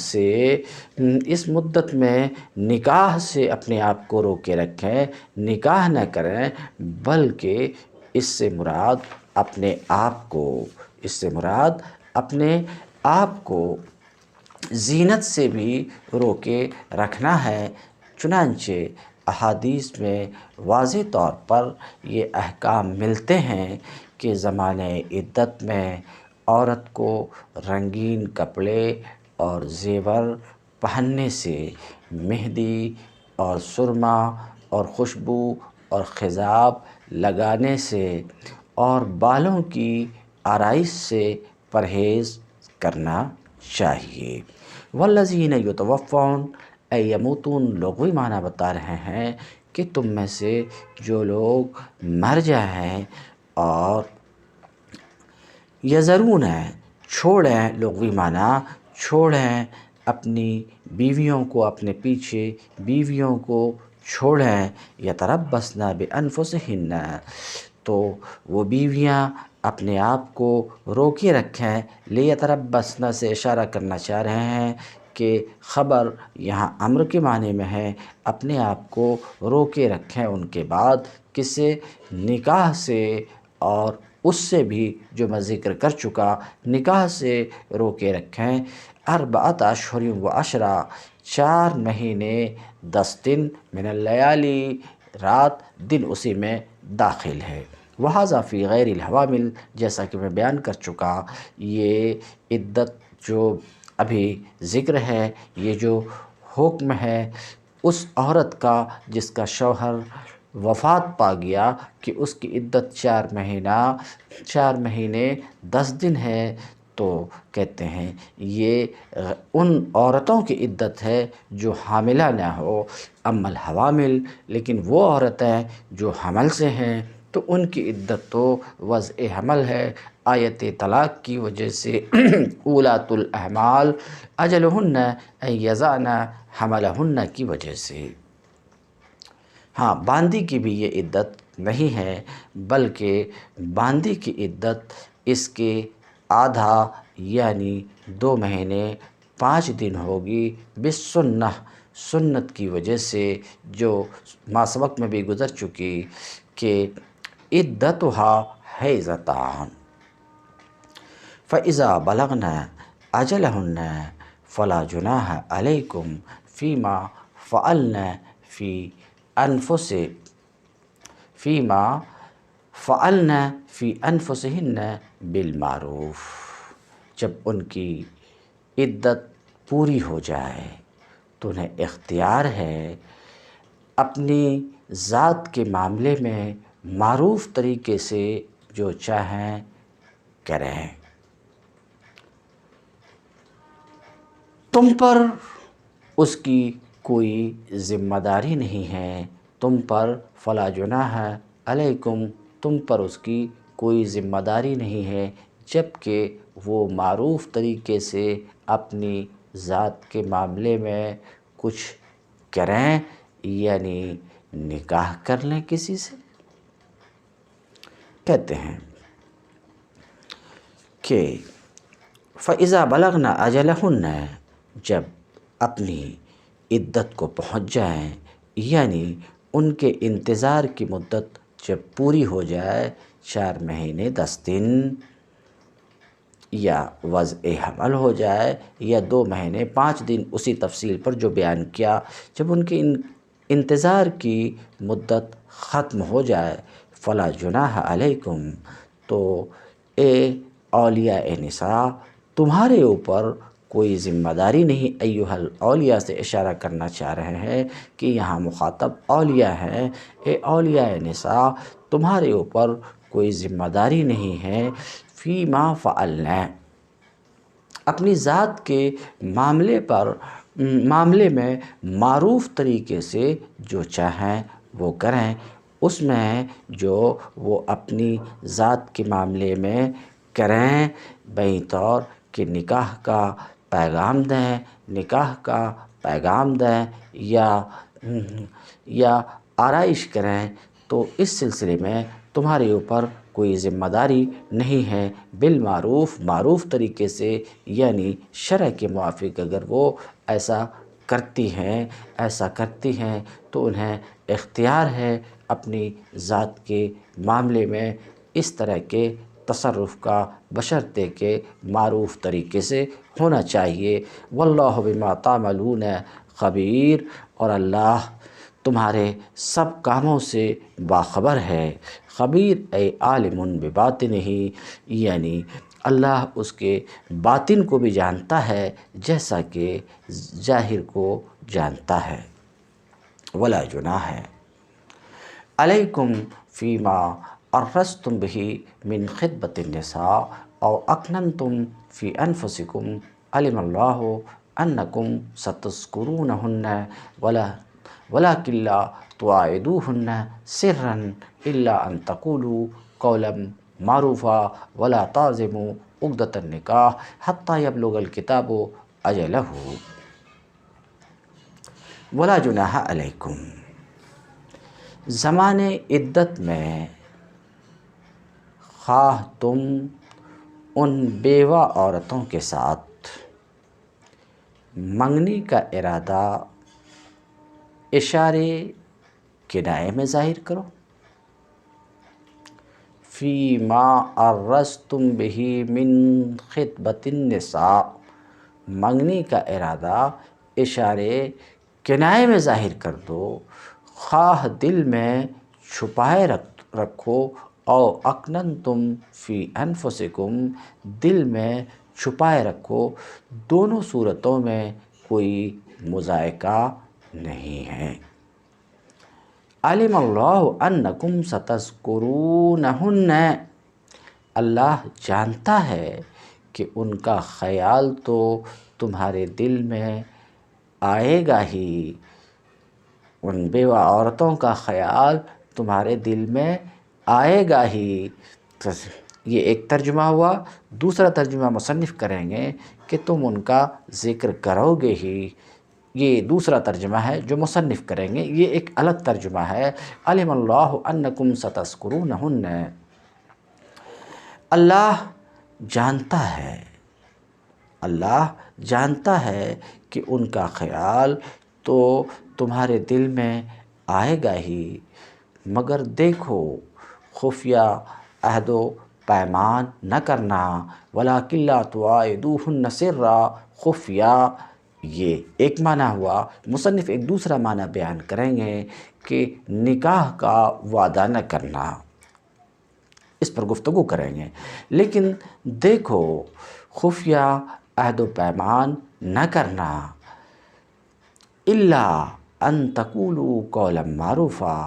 سے اپنے آپ کو روکے رکھیں، نکاح نہ کریں، بلکہ اس سے مراد اپنے آپ کو زینت سے بھی روکے رکھنا ہے۔ چنانچہ احادیث میں واضح طور پر یہ احکام ملتے ہیں کہ زمانۂ عدت میں عورت کو رنگین کپڑے اور زیور پہننے سے، مہندی اور سرما اور خوشبو اور خضاب لگانے سے اور بالوں کی آرائش سے پرہیز کرنا چاہیے۔ والذین یتوفون یموتون لغوی معنی بتا رہے ہیں کہ تم میں سے جو لوگ مر جائیں اور یذرون چھوڑیں، لغوی معنی چھوڑیں، اپنی بیویوں کو اپنے پیچھے بیویوں کو چھوڑیں، یتربصن بانفسہن، تو وہ بیویاں اپنے آپ کو روکے رکھیں۔ لیتربصن سے اشارہ کرنا چاہ رہے ہیں کہ خبر یہاں امر کے معنی میں ہے، اپنے آپ کو روکے رکھیں ان کے بعد کسے؟ نکاح سے، اور اس سے بھی جو میں ذکر کر چکا، نکاح سے روکے رکھیں۔ اربعۃ اشہر و عشرہ، 4 مہینے 10 دن، من اللیالی، رات دن اسی میں داخل ہے۔ وہذا فی غیر الحوامل، جیسا کہ میں بیان کر چکا، یہ عدت جو ابھی ذکر ہے، یہ جو حکم ہے اس عورت کا جس کا شوہر وفات پا گیا کہ اس کی عدت 4 مہینے 10 دن ہے، تو کہتے ہیں یہ ان عورتوں کی عدت ہے جو حاملہ نہ ہو۔ اما الحوامل، لیکن وہ عورتیں جو حمل سے ہیں تو ان کی عدت تو وضع حمل ہے، آیت طلاق کی وجہ سے اولاۃ الاحمال اجلہن ان یضعن حملہن کی وجہ سے۔ ہاں، باندی کی بھی یہ عدت نہیں ہے، بلکہ باندی کی عدت اس کے آدھا یعنی 2 مہینے 5 دن ہوگی، بالسنہ، سنت کی وجہ سے، جو ماسبق میں بھی گزر چکی کہ عدتھا حیضتان، فاذا بلغن اجلہن فلا جناح علیکم فیما فعلن فی انفسہن بالمعروف۔ جب ان کی عدت پوری ہو جائے تو انہیں اختیار ہے اپنی ذات کے معاملے میں معروف طریقے سے جو چاہیں کریں۔ تم پر اس کی کوئی ذمہ داری نہیں ہے، تم پر فلا جناح علیکم، تم پر اس کی کوئی ذمہ داری نہیں ہے، جب کہ وہ معروف طریقے سے اپنی ذات کے معاملے میں کچھ کریں، یعنی نکاح کر لیں کسی سے۔ کہتے ہیں کہ فَإِذَا بَلَغْنَ أَجَلَهُنَّ، جب اپنی عدت کو پہنچ جائیں، یعنی ان کے انتظار کی مدت جب پوری ہو جائے، 4 مہینے 10 دن، یا وضع حمل ہو جائے، یا 2 مہینے 5 دن، اسی تفصیل پر جو بیان کیا، جب ان کے انتظار کی مدت ختم ہو جائے، فلا جناح علیکم، تو اے اولیاء نساء، تمہارے اوپر کوئی ذمہ داری نہیں۔ ایھا الاولیاء سے اشارہ کرنا چاہ رہے ہیں کہ یہاں مخاطب اولیاء ہیں۔ اے اولیاء نساء، تمہارے اوپر کوئی ذمہ داری نہیں ہے، فیما فعلن، اپنی ذات کے معاملے میں معروف طریقے سے جو چاہیں وہ کریں، اس میں جو وہ اپنی ذات کے معاملے میں کریں، بیں طور کہ نکاح کا پیغام دیں، یا آرائش کریں تو اس سلسلے میں تمہارے اوپر کوئی ذمہ داری نہیں ہے، بالمعروف معروف طریقے سے، یعنی شرع کے موافق اگر وہ ایسا کرتی ہیں تو انہیں اختیار ہے اپنی ذات کے معاملے میں اس طرح کے تصرف کا، بشرطے کہ معروف طریقے سے ہونا چاہیے۔ واللہ بما تعملون خبیر، اور اللہ تمہارے سب کاموں سے باخبر ہے۔ خبیر اے عالم بباطنہ، یعنی اللہ اس کے باطن کو بھی جانتا ہے جیسا کہ ظاہر کو جانتا ہے۔ ولا جناح علیکم فیما عرضتم بہ من خطبۃ النساء او اکننتم فی انفسکم علم اللہ انکم ستذکرونہن ولکن لا تواعدوہن سرا الا ان تقولوا قولا معروفا ولا تعزموا عقدۃ النکاح حتی یبلغ الکتاب اجلہ۔ ولا جناح علیکم، زمان عدت میں خواہ تم ان بیوہ عورتوں کے ساتھ منگنی کا ارادہ اشارے کنایے میں ظاہر کرو، فیما عرضتم بہ من خطبۃ النساء، منگنی کا ارادہ اشارے کنایے میں ظاہر کر دو، خواہ دل میں چھپائے رکھو، او اکننتم فی انفسکم، دل میں چھپائے رکھو، دونوں صورتوں میں کوئی مضائقہ نہیں ہے۔ علم اللہ انکم ستذکرونہن، اللہ جانتا ہے کہ ان کا خیال تو تمہارے دل میں آئے گا ہی، ان بیوہ عورتوں کا خیال تمہارے دل میں آئے گا ہی۔ یہ ایک ترجمہ ہوا۔ دوسرا ترجمہ مصنف کریں گے کہ تم ان کا ذکر کرو گے ہی، یہ دوسرا ترجمہ ہے جو مصنف کریں گے، یہ ایک الگ ترجمہ ہے۔ علم اللہ انکم ستذکرونہن، اللہ جانتا ہے، اللہ جانتا ہے کہ ان کا خیال تو تمہارے دل میں آئے گا ہی، مگر دیکھو خفیہ عہد و پیمان نہ کرنا، وَلَٰكِن لَا تُوَاعِدُوهُنَّ سِرًّا، خفیہ یہ ایک معنی ہوا۔ مصنف ایک دوسرا معنی بیان کریں گے کہ نکاح کا وعدہ نہ کرنا، اس پر گفتگو کریں گے، لیکن دیکھو خفیہ عہد و پیمان نہ کرنا، الا ان تقولوا قولا معروفا،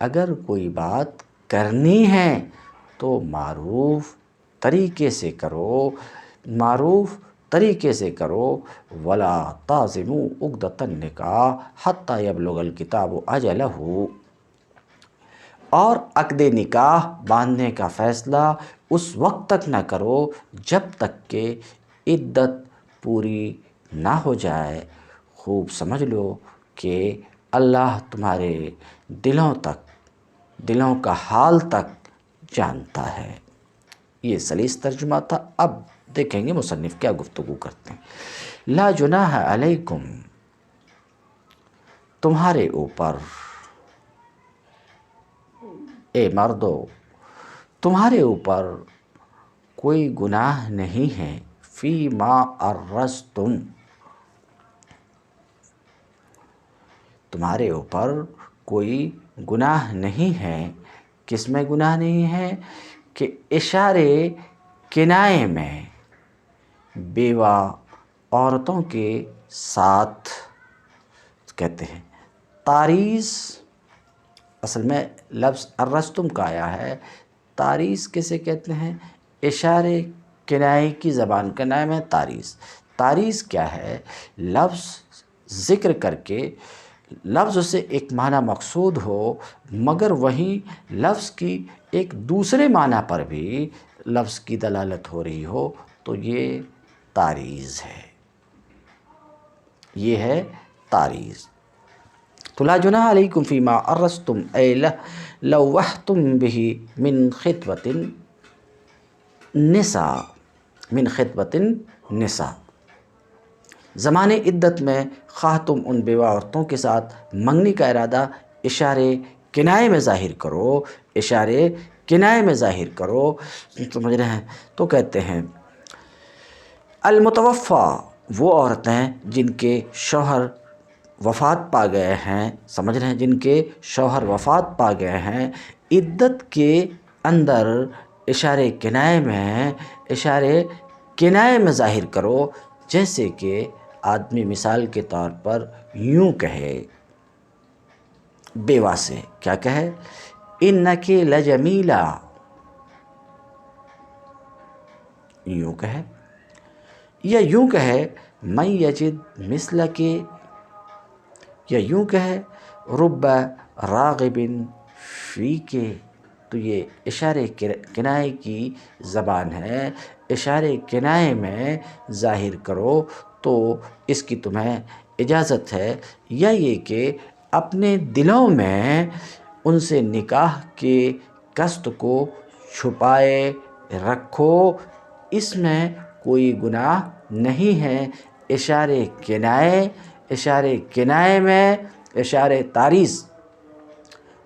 اگر کوئی بات کرنی ہے تو معروف طریقے سے کرو، معروف طریقے سے کرو، ولا تعزموا عقدۃ النکاح حتی یبلغ الکتاب اجلہ، اور عقد نکاح باندھنے کا فیصلہ اس وقت تک نہ کرو جب تک کہ عدت پوری نہ ہو جائے۔ خوب سمجھ لو کہ اللہ تمہارے دلوں کا حال تک جانتا ہے۔ یہ سلیس ترجمہ تھا۔ اب دیکھیں گے مصنف کیا گفتگو کرتے ہیں۔ لا جناح علیکم، تمہارے اوپر، اے مردو تمہارے اوپر کوئی گناہ نہیں ہے، فیما عرضتم، تمہارے اوپر کوئی گناہ نہیں ہے۔ کس میں گناہ نہیں ہے؟ کہ اشارے کنایے میں بیوہ عورتوں کے ساتھ، کہتے ہیں تعریض، اصل میں لفظ عرضتم کا آیا ہے، تعریض کسے کہتے ہیں؟ اشارے کنایے کی زبان کا نام ہے تعریض۔ تعریض کیا ہے؟ لفظ ذکر کر کے لفظ سے ایک معنی مقصود ہو، مگر وہیں لفظ کی ایک دوسرے معنی پر بھی لفظ کی دلالت ہو رہی ہو، تو یہ تعریض ہے، یہ ہے تعریض۔ تو لا جناح علیکم فیما عرضتم اے لوحتم بہ من خطبۃ النساء، من خطبۃ النساء، زمان عدت میں خواہ تم ان بیوہ عورتوں کے ساتھ منگنی کا ارادہ اشارے کنائے میں ظاہر کرو، اشارے کنائے میں ظاہر کرو، سمجھ رہے ہیں؟ تو کہتے ہیں المتوفی، وہ عورتیں جن کے شوہر وفات پا گئے ہیں، سمجھ رہے ہیں، جن کے شوہر وفات پا گئے ہیں، عدت کے اندر اشارے کنائے میں ظاہر کرو، جیسے کہ آدمی مثال کے طور پر یوں کہے بیوہ سے، کیا کہے؟ انکی لجمیلہ، یوں کہے، یا یوں کہے من یجد مثلک، یا یوں کہے رب راغب فیک۔ تو یہ اشارے کنائے کی زبان ہے، اشارے کنائے میں ظاہر کرو تو اس کی تمہیں اجازت ہے، یا یہ کہ اپنے دلوں میں ان سے نکاح کے قصد کو چھپائے رکھو، اس میں کوئی گناہ نہیں ہے۔ اشارے کنائے میں اشارے تعریض،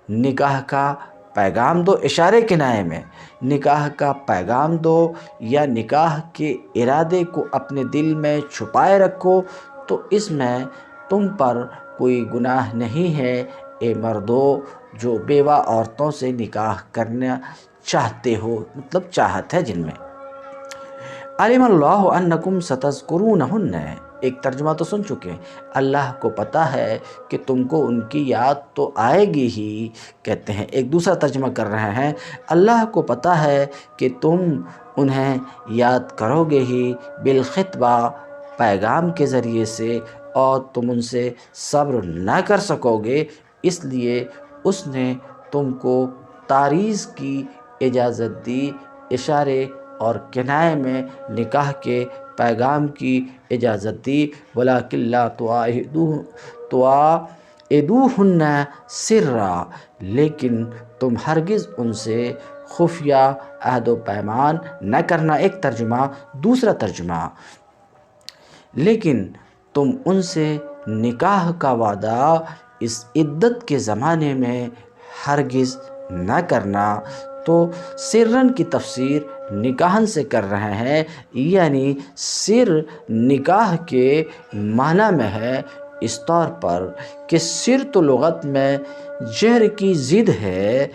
نکاح کا پیغام دو، اشارے کنائے میں نکاح کا پیغام دو، یا نکاح کے ارادے کو اپنے دل میں چھپائے رکھو، تو اس میں تم پر کوئی گناہ نہیں ہے اے مردو جو بیوہ عورتوں سے نکاح کرنا چاہتے ہو، مطلب چاہت ہے جن میں۔ علم اللہ انکم ستذکرونہن، ایک ترجمہ تو سن چکے ہیں، اللہ کو پتہ ہے کہ تم کو ان کی یاد تو آئے گی ہی، کہتے ہیں ایک دوسرا ترجمہ کر رہے ہیں، اللہ کو پتہ ہے کہ تم انہیں یاد کرو گے ہی، بالخطبہ، پیغام کے ذریعے سے، اور تم ان سے صبر نہ کر سکو گے، اس لیے اس نے تم کو تعریض کی اجازت دی، اشارے اور کنائے میں نکاح کے پیغام کی اجازت دی، وَلَٰكِن لَا تُوَاعِدُوهُنَّ سِرًّا، لیکن تم ہرگز ان سے خفیہ عہد و پیمان نہ کرنا، ایک ترجمہ۔ دوسرا ترجمہ، لیکن تم ان سے نکاح کا وعدہ اس عدت کے زمانے میں ہرگز نہ کرنا۔ تو سرن کی تفسیر نکاحن سے کر رہے ہیں، یعنی سر نکاح کے معنی میں ہے، اس طور پر کہ سر تو لغت میں جہر کی ضد ہے،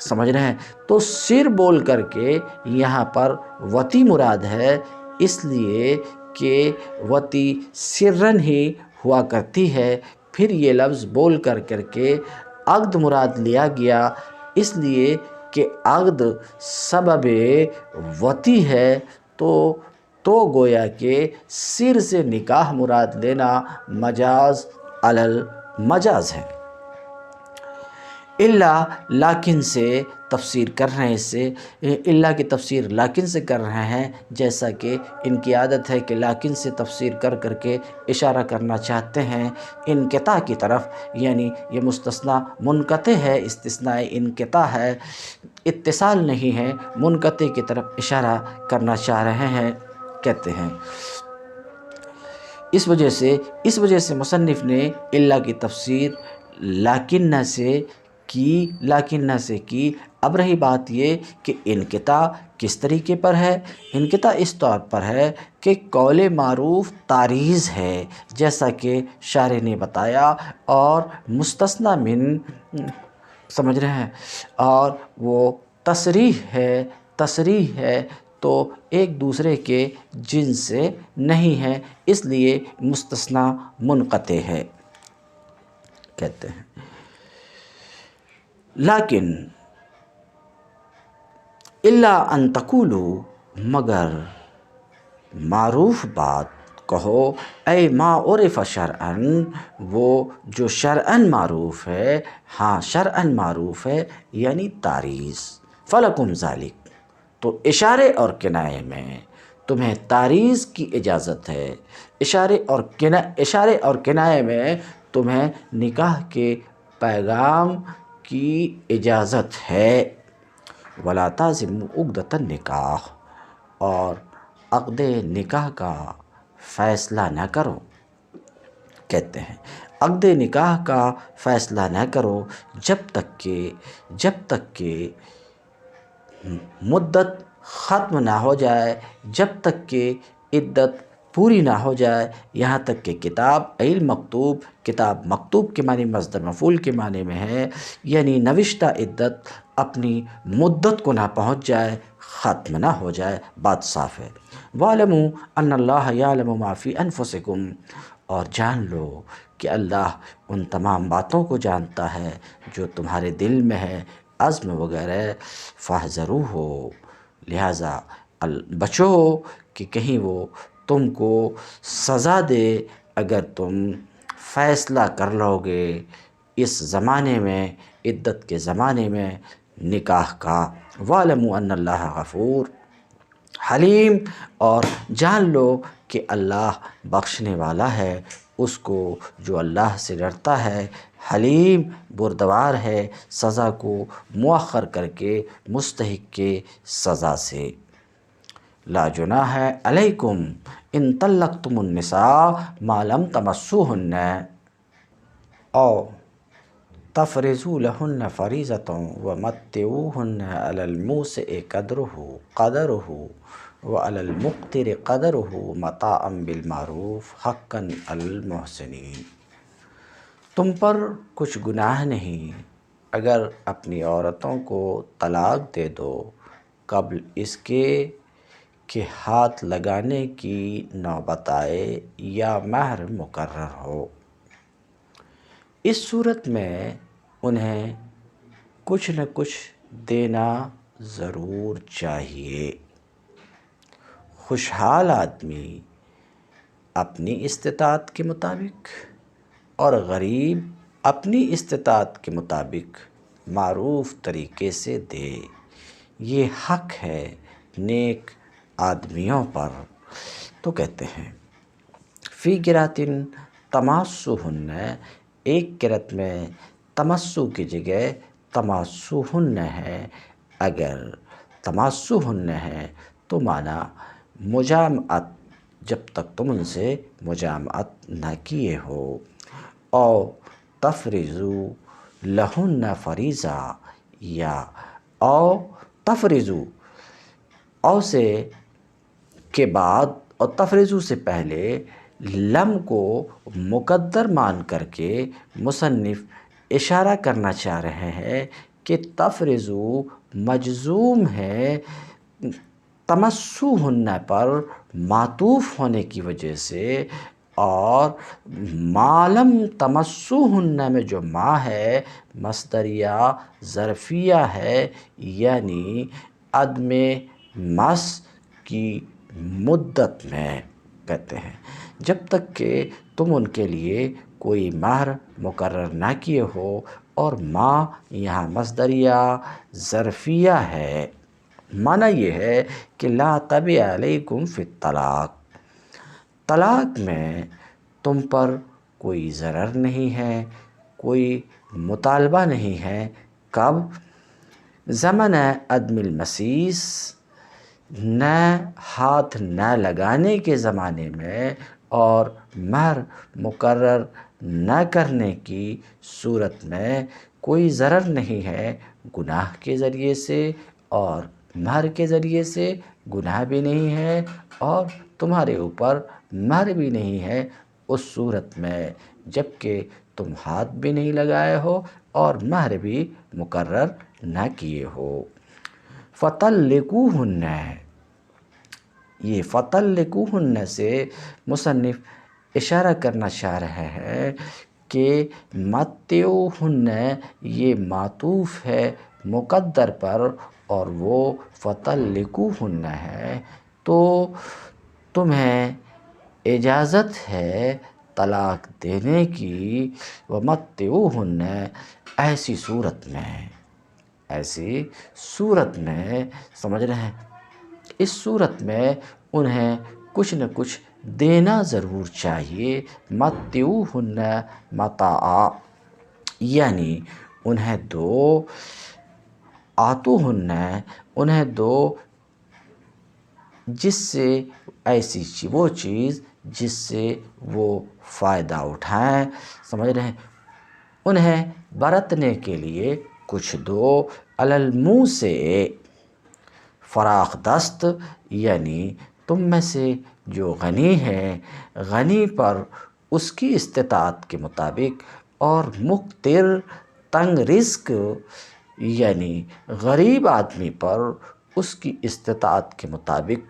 سمجھ رہے ہیں؟ تو سر بول کر کے یہاں پر وتی مراد ہے، اس لیے کہ وتی سرن ہی ہوا کرتی ہے، پھر یہ لفظ بول کر کے عقد مراد لیا گیا، اس لیے کہ عقد سبب وتی ہے، تو گویا کہ سر سے نکاح مراد لینا مجاز علی المجاز ہے۔ لیکن سے تفسیر کر رہے ہیں، اس سے اللہ کی تفسیر لیکن سے کر رہے ہیں، جیسا کہ ان کی عادت ہے کہ لیکن سے تفسیر کر کے اشارہ کرنا چاہتے ہیں انقطاع کی طرف، یعنی یہ مستثنیٰ منقطع ہے، استثناء انقطاع ہے، اتصال نہیں ہے، منقطع کی طرف اشارہ کرنا چاہ رہے ہیں، کہتے ہیں۔ اس وجہ سے مصنف نے اللہ کی تفسیر لیکن سے کی۔ اب رہی بات یہ کہ انقطاع کس طریقے پر ہے؟ انقطاع اس طور پر ہے کہ قول معروف تعریض ہے، جیسا کہ شارح نے بتایا، اور مستثنیٰ من، سمجھ رہے ہیں، اور وہ تصریح ہے تو ایک دوسرے کے جنس سے نہیں ہے، اس لیے مستثنیٰ منقطع ہے، کہتے ہیں۔ لیکن الا ان تقولوا، مگر معروف بات کہو، اے ما عرف شرعاً، وہ جو شرعاً معروف ہے، ہاں شرعاً معروف ہے، یعنی تعریض، فلکم ذالک، تو اشارے اور کنائے میں تمہیں تعریض کی اجازت ہے، اشارے اور کنایے میں تمہیں نکاح کے پیغام کی اجازت ہے۔ وَلَا تَعْزِمُوا عُقْدَةَ النِّکَاحِ، اور عقد نکاح کا فیصلہ نہ کرو، کہتے ہیں عقد نکاح کا فیصلہ نہ کرو جب تک کہ مدت ختم نہ ہو جائے، جب تک کہ عدت پوری نہ ہو جائے، یہاں تک کہ کتاب مکتوب کے معنی مصدر مفعول کے معنی میں ہے، یعنی نوشتہ عدت اپنی مدت کو نہ پہنچ جائے، ختم نہ ہو جائے، بات صاف ہے۔ وَاعْلَمُوا أَنَّ اللَّهَ يَعْلَمُ مَا فِي أَنفُسِكُمْ، اور جان لو کہ اللہ ان تمام باتوں کو جانتا ہے جو تمہارے دل میں ہے، عزم وغیرہ۔ فَاحْذَرُوهُ، لہٰذا بچو کہ کہیں وہ تم کو سزا دے اگر تم فیصلہ کر لو گے اس زمانے میں، عدت کے زمانے میں نکاح کا۔ وَاعْلَمُوا أَنَّ اللَّهَ غَفُورٌ حلیم، اور جان لو کہ اللہ بخشنے والا ہے اس کو جو اللہ سے ڈرتا ہے، حلیم بردبار ہے سزا کو مؤخر کر کے مستحق کے سزا سے۔ لا جناح علیکم ان طلقتم النساء ما لم تمسوہن او تفرضوا لهن فریضۃ ومتعوہن علی الموسع قدرہ وعلی المقتر قدرہ متاعا بالمعروف حقا علی المحسنین۔ تم پر کچھ گناہ نہیں اگر اپنی عورتوں کو طلاق دے دو قبل اس کے کہ ہاتھ لگانے کی نوبت آئے یا مہر مقرر ہو۔ اس صورت میں انہیں کچھ نہ کچھ دینا ضرور چاہیے۔ خوشحال آدمی اپنی استطاعت کے مطابق اور غریب اپنی استطاعت کے مطابق معروف طریقے سے دے، یہ حق ہے نیک آدمیوں پر۔ تو کہتے ہیں فی قرأۃ تماسوہن، ایک قرأت میں تمسو کی جگہ تماسوہن ہے، اگر تماسوہن ہے تو معنی مجامعت، جب تک تم ان سے مجامعت نہ کیے ہو، او تفرضوا لہن فریضہ، یا او تفرضوا، او سے کے بعد اور تفرضوا سے پہلے لم کو مقدر مان کر کے مصنف اشارہ کرنا چاہ رہے ہیں کہ تفرضوا مجزوم ہے تمسوہن پر معطوف ہونے کی وجہ سے، اور ما لم تمسوہن میں جو ما ہے مصدریہ ظرفیہ ہے، یعنی عدم مس کی مدت میں، کہتے ہیں جب تک کہ تم ان کے لیے کوئی مہر مقرر نہ کیے ہو، اور ما یہاں مصدریہ ظرفیہ ہے، معنی یہ ہے کہ لا تبع علیکم فی الطلاق، طلاق میں تم پر کوئی ضرر نہیں ہے، کوئی مطالبہ نہیں ہے۔ کب؟ زمن عدم المسیس، نہ ہاتھ نہ لگانے کے زمانے میں، اور مہر مقرر نہ کرنے کی صورت میں کوئی ضرر نہیں ہے، گناہ کے ذریعے سے اور مہر کے ذریعے سے گناہ بھی نہیں ہے، اور تمہارے اوپر مہر بھی نہیں ہے اس صورت میں جب کہ تم ہاتھ بھی نہیں لگائے ہو اور مہر بھی مقرر نہ کیے ہو۔ فَطَلِّقُوهُنَّ، یہ فَطَلِّقُوهُنَّ سے مصنف اشارہ کرنا چاہ رہے ہیں کہ مَتِّعُوهُنَّ یہ معطوف ہے مقدر پر، اور وہ فَطَلِّقُوهُنَّ ہے، تو تمہیں اجازت ہے طلاق دینے کی۔ وَمَتِّعُوهُنَّ، ایسی صورت میں سمجھ رہے ہیں، اس صورت میں انہیں کچھ نہ کچھ دینا ضرور چاہیے، متعوہن متاع، یعنی انہیں دو، آتوہن انہیں دو، جس سے وہ چیز جس سے وہ فائدہ اٹھائیں، سمجھ رہے ہیں، انہیں برتنے کے لیے کچھ دو، علی الموسع فراخ دست، یعنی تم میں سے جو غنی ہے، غنی پر اس کی استطاعت کے مطابق، اور مقتر تنگ رزق یعنی غریب آدمی پر اس کی استطاعت کے مطابق۔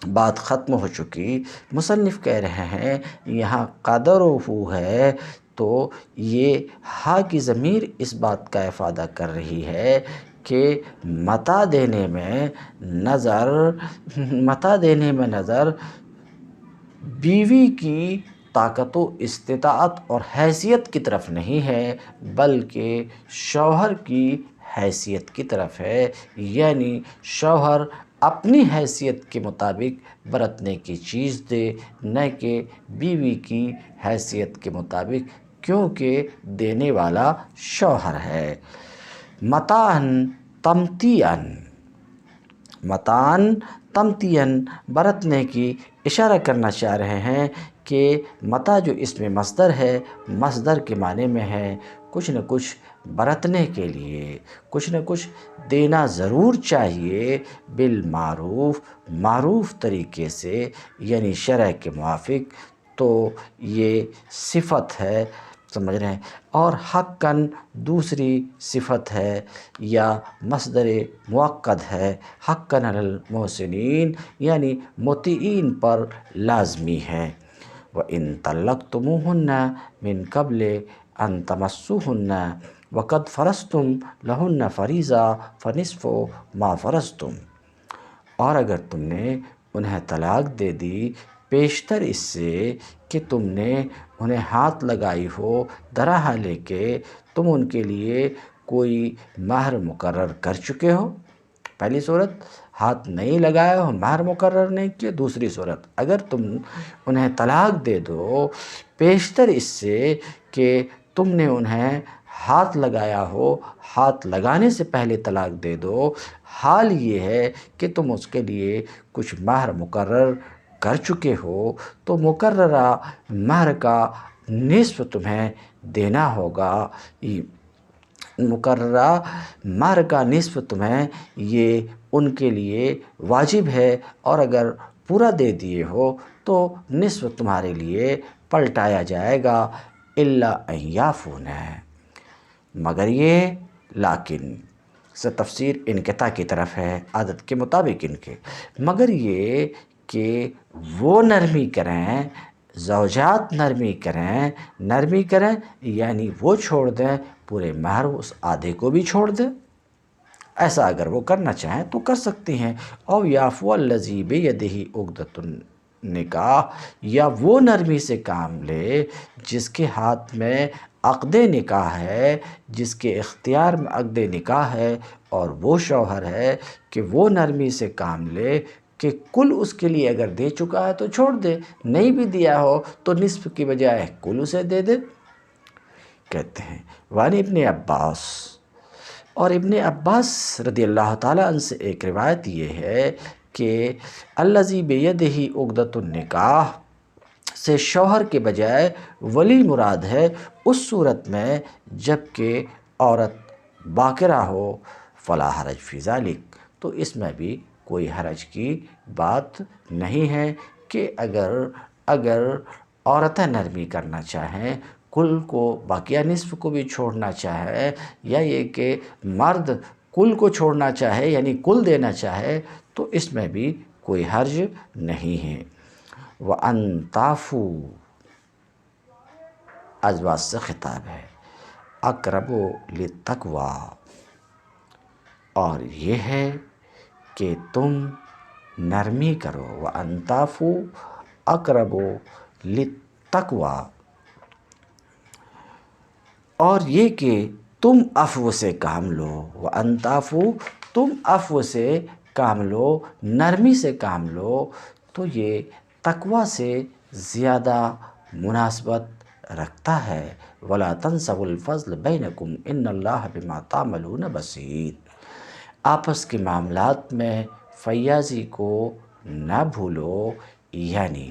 بات ختم ہو چکی۔ مصنف کہہ رہے ہیں یہاں قدرہ ہے تو یہ ہا کی ضمیر اس بات کا افادہ کر رہی ہے کہ متاع دینے میں نظر بیوی کی طاقت و استطاعت اور حیثیت کی طرف نہیں ہے، بلکہ شوہر کی حیثیت کی طرف ہے، یعنی شوہر اپنی حیثیت کے مطابق برتنے کی چیز دے، نہ کہ بیوی کی حیثیت کے مطابق، کیونکہ دینے والا شوہر ہے۔ متاعاً تمتیعاً برتنے کی اشارہ کرنا چاہ رہے ہیں کہ متاع جو اس میں مصدر ہے، مصدر کے معنی میں ہے کچھ نہ کچھ برتنے کے لیے، کچھ نہ کچھ دینا ضرور چاہیے، بالمعروف، معروف طریقے سے، یعنی شرع کے موافق۔ تو یہ صفت ہے، سمجھ رہے ہیں، اور حقاً دوسری صفت ہے یا مصدر مؤکد ہے، حقاً علی المحسنین، یعنی مطیعین پر لازمی ہے۔ وَإِن طَلَّقْتُمُوهُنَّ مِن قَبْلِ أَن تَمَسُّوهُنَّ وَقَدْ فَرَضْتُمْ لَهُنَّ فَرِيضَةً فَنِصْفُ مَا فَرَضْتُمْ، اور اگر تم نے انہیں طلاق دے دی پیشتر اس سے کہ تم نے انہیں ہاتھ لگائی ہو، درا حالے کہ تم ان کے لیے کوئی مہر مقرر کر چکے ہو۔ پہلی صورت ہاتھ نہیں لگایا ہو، مہر مقرر نہیں کیے۔ دوسری صورت اگر تم انہیں طلاق دے دو پیشتر اس سے کہ تم نے انہیں ہاتھ لگایا ہو، ہاتھ لگانے سے پہلے طلاق دے دو، حال یہ ہے کہ تم اس کے لیے کچھ مہر مقرر کر چکے ہو، تو مقررہ مہر کا نصف تمہیں دینا ہوگا، مقررہ مہر کا نصف تمہیں یہ ان کے لیے واجب ہے، اور اگر پورا دے دیے ہو تو نصف تمہارے لیے پلٹایا جائے گا، الا ان یعفون، مگر یہ، لیکن سے تفسیر انقطاع کی طرف ہے، عادت کے مطابق ان کے، مگر یہ کہ وہ نرمی کریں، زوجات نرمی کریں، یعنی وہ چھوڑ دیں پورے مہر، اس آدھے کو بھی چھوڑ دیں، ایسا اگر وہ کرنا چاہیں تو کر سکتی ہیں۔ او یعفو الذی بیدہ عقدۃ النکاح، یا وہ نرمی سے کام لے جس کے ہاتھ میں عقد نکاح ہے، جس کے اختیار میں عقد نکاح ہے، اور وہ شوہر ہے کہ وہ نرمی سے کام لے کہ کل اس کے لیے اگر دے چکا ہے تو چھوڑ دے، نہیں بھی دیا ہو تو نصف کی بجائے کل اسے دے دے۔ کہتے ہیں وعن ابن عباس، اور ابن عباس رضی اللہ تعالیٰ عنہ سے ایک روایت یہ ہے کہ الذی بیدہ عقدۃ النکاح سے شوہر کے بجائے ولی مراد ہے اس صورت میں جب کہ عورت باکرہ ہو، فلا حرج فی ذلک، تو اس میں بھی کوئی حرج کی بات نہیں ہے کہ اگر عورتیں نرمی کرنا چاہیں، کل کو باقیہ نصف کو بھی چھوڑنا چاہے، یا یہ کہ مرد کل کو چھوڑنا چاہے یعنی کل دینا چاہے، تو اس میں بھی کوئی حرج نہیں ہے۔ وَأَن تَعْفُوا، ازواج سے خطاب ہے، اقرب للتقویٰ، اور یہ ہے کہ تم نرمی کرو، وَأَن تَعْفُوا اقرب للتقویٰ، اور یہ کہ تم عفو سے کام لو، وَأَن تَعْفُوا، تم عفو سے کام لو، نرمی سے کام لو، تو یہ تقوی سے زیادہ مناسبت رکھتا ہے۔ وَلَا تَنْسَوُا الْفَضْلَ بَيْنَكُمْ إِنَّ اللَّهَ بِمَا تَعْمَلُونَ بَصِيرٌ۔ آپس کے معاملات میں فیاضی کو نہ بھولو، یعنی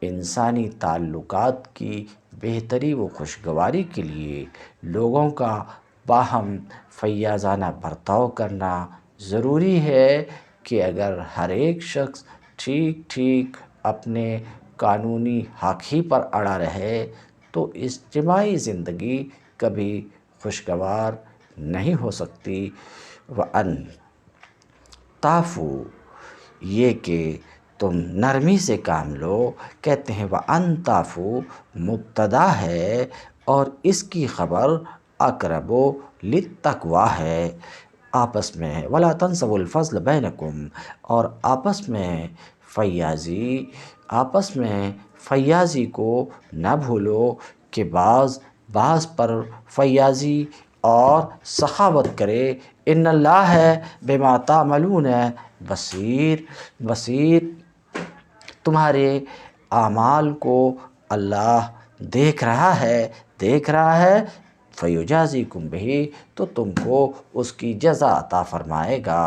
انسانی تعلقات کی بہتری و خوشگواری کے لیے لوگوں کا باہم فیاضانہ برتاؤ کرنا ضروری ہے کہ اگر ہر ایک شخص ٹھیک اپنے قانونی حق ہی پر اڑا رہے تو اجتماعی زندگی کبھی خوشگوار نہیں ہو سکتی۔ وَأَن تعفوا، یہ کہ تم نرمی سے کام لو، کہتے ہیں وَأَن تعفوا مبتدا ہے اور اس کی خبر اقرب للتقویٰ ہے۔ آپس میں وَلَا تَنْسَوُا الْفَضْلَ بَيْنَكُمْ، اور آپس میں فیاضی کو نہ بھولو کہ بعض پر فیاضی اور سخاوت کرے۔ ان اللہ بما تعملون بصیر، تمہارے اعمال کو اللہ دیکھ رہا ہے، فیجازیکم بہ، تو تم کو اس کی جزا عطا فرمائے گا۔